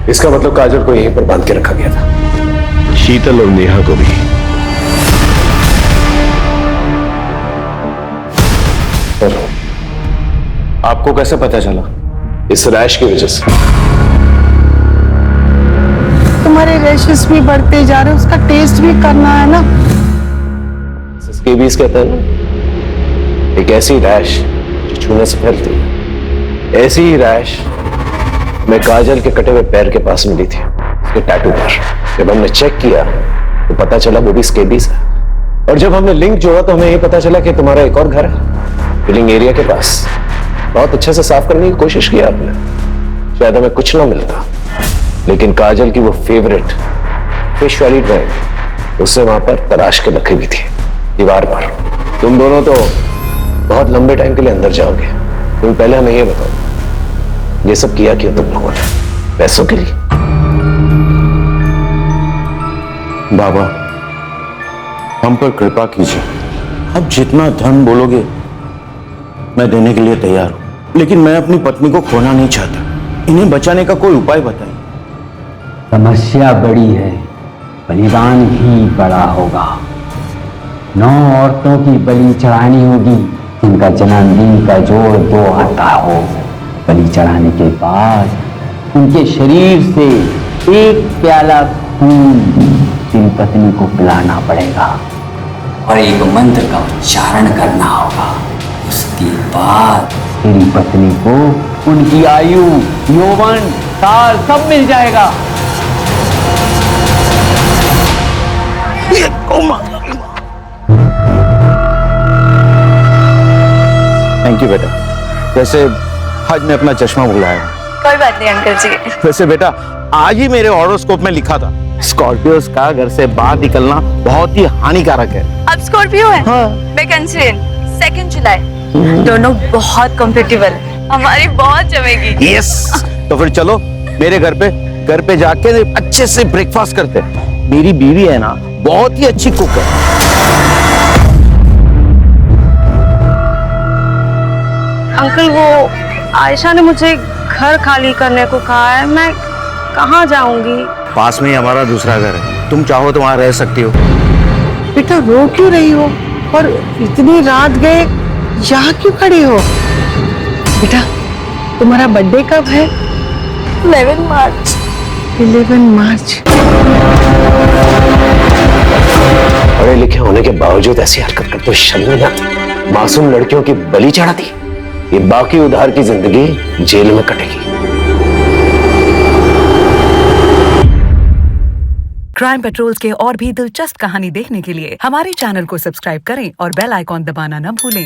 इसका मतलब काजल को यहीं पर बांध के रखा गया था, शीतल और नेहा को भी। सर, आपको कैसे पता चला? इस रैश की वजह से। तुम्हारे रैशेस भी बढ़ते जा रहे, उसका टेस्ट भी करना है ना। स्केबीज कहते हैं ना, एक ऐसी रैश जो छूने से फैलती है। ऐसी ही रैश मैं काजल के कटे हुए पैर के पास मिली थी, उसके टैटू पर। जब हमने चेक किया तो पता चला वो भी स्केबीज है। और जब हमने लिंक जोड़ा तो हमें ये पता चला कि तुम्हारा एक और घर है फिलिंग एरिया के पास। बहुत अच्छे से साफ करने की कोशिश की आपने, शायद हमें कुछ ना मिलता, लेकिन काजल की वो फेवरेट फिश वाली ड्राइंग उससे वहां पर तराश के रखी हुई थी दीवार पर। तुम दोनों तो बहुत लंबे टाइम के लिए अंदर जाओगे। तुम पहले हमें ये बताओ, ये सब किया क्यों तुम लोगों ने? पैसों के लिए? बाबा, हम पर कृपा कीजिए। अब जितना धन बोलोगे मैं देने के लिए तैयार हूं, लेकिन मैं अपनी पत्नी को खोना नहीं चाहता। इन्हें बचाने का कोई उपाय बताइए। समस्या बड़ी है, बलिदान ही बड़ा होगा। 9 औरतों की बलि चढ़ानी होगी जिनका जन्मदिन का जोड़ 2 आता हो। बलि चढ़ाने के बाद उनके शरीर से 1 प्याला खून तेरी पत्नी को पिलाना पड़ेगा और एक मंत्र का उच्चारण करना होगा। उसके बाद तेरी पत्नी को उनकी आयु, यौवन, साल सब मिल जाएगा। थैंक यू बेटा। वैसे आज मैं अपना चश्मा भुलाया। कोई बात नहीं अंकल जी। वैसे बेटा, आज ही मेरे हॉरोस्कोप में लिखा था स्कॉर्पियोस का घर से बाहर निकलना बहुत ही हानिकारक है। अब स्कॉर्पियो है। मैं कैंसरियन, 2 जुलाई। दोनों बहुत कंफर्टेबल है, हमारी बहुत जमेगी। यस, तो फिर चलो मेरे घर पे जाके अच्छे से ब्रेकफास्ट करते हैं। मेरी बीवी है ना, बहुत ही अच्छी कुक है। अंकल, वो आयशा ने मुझे घर खाली करने को कहा है, मैं कहाँ जाऊंगी? पास में ही हमारा दूसरा घर है, तुम चाहो तो वहां रह सकती हो। बेटा रो क्यों रही हो? और इतनी रात गए यहाँ क्यों खड़ी हो? बेटा तुम्हारा बर्थडे कब है? 11 मार्च। 11 मार्च। पढ़े लिखे होने के बावजूद ऐसी हरकत करते शर्मिंदा मासूम लड़कियों की बलि चढ़ा दी। ये बाकी उधार की जिंदगी जेल में कटेगी। क्राइम पेट्रोल्स के और भी दिलचस्प कहानी देखने के लिए हमारे चैनल को सब्सक्राइब करें और बेल आइकॉन दबाना न भूलें।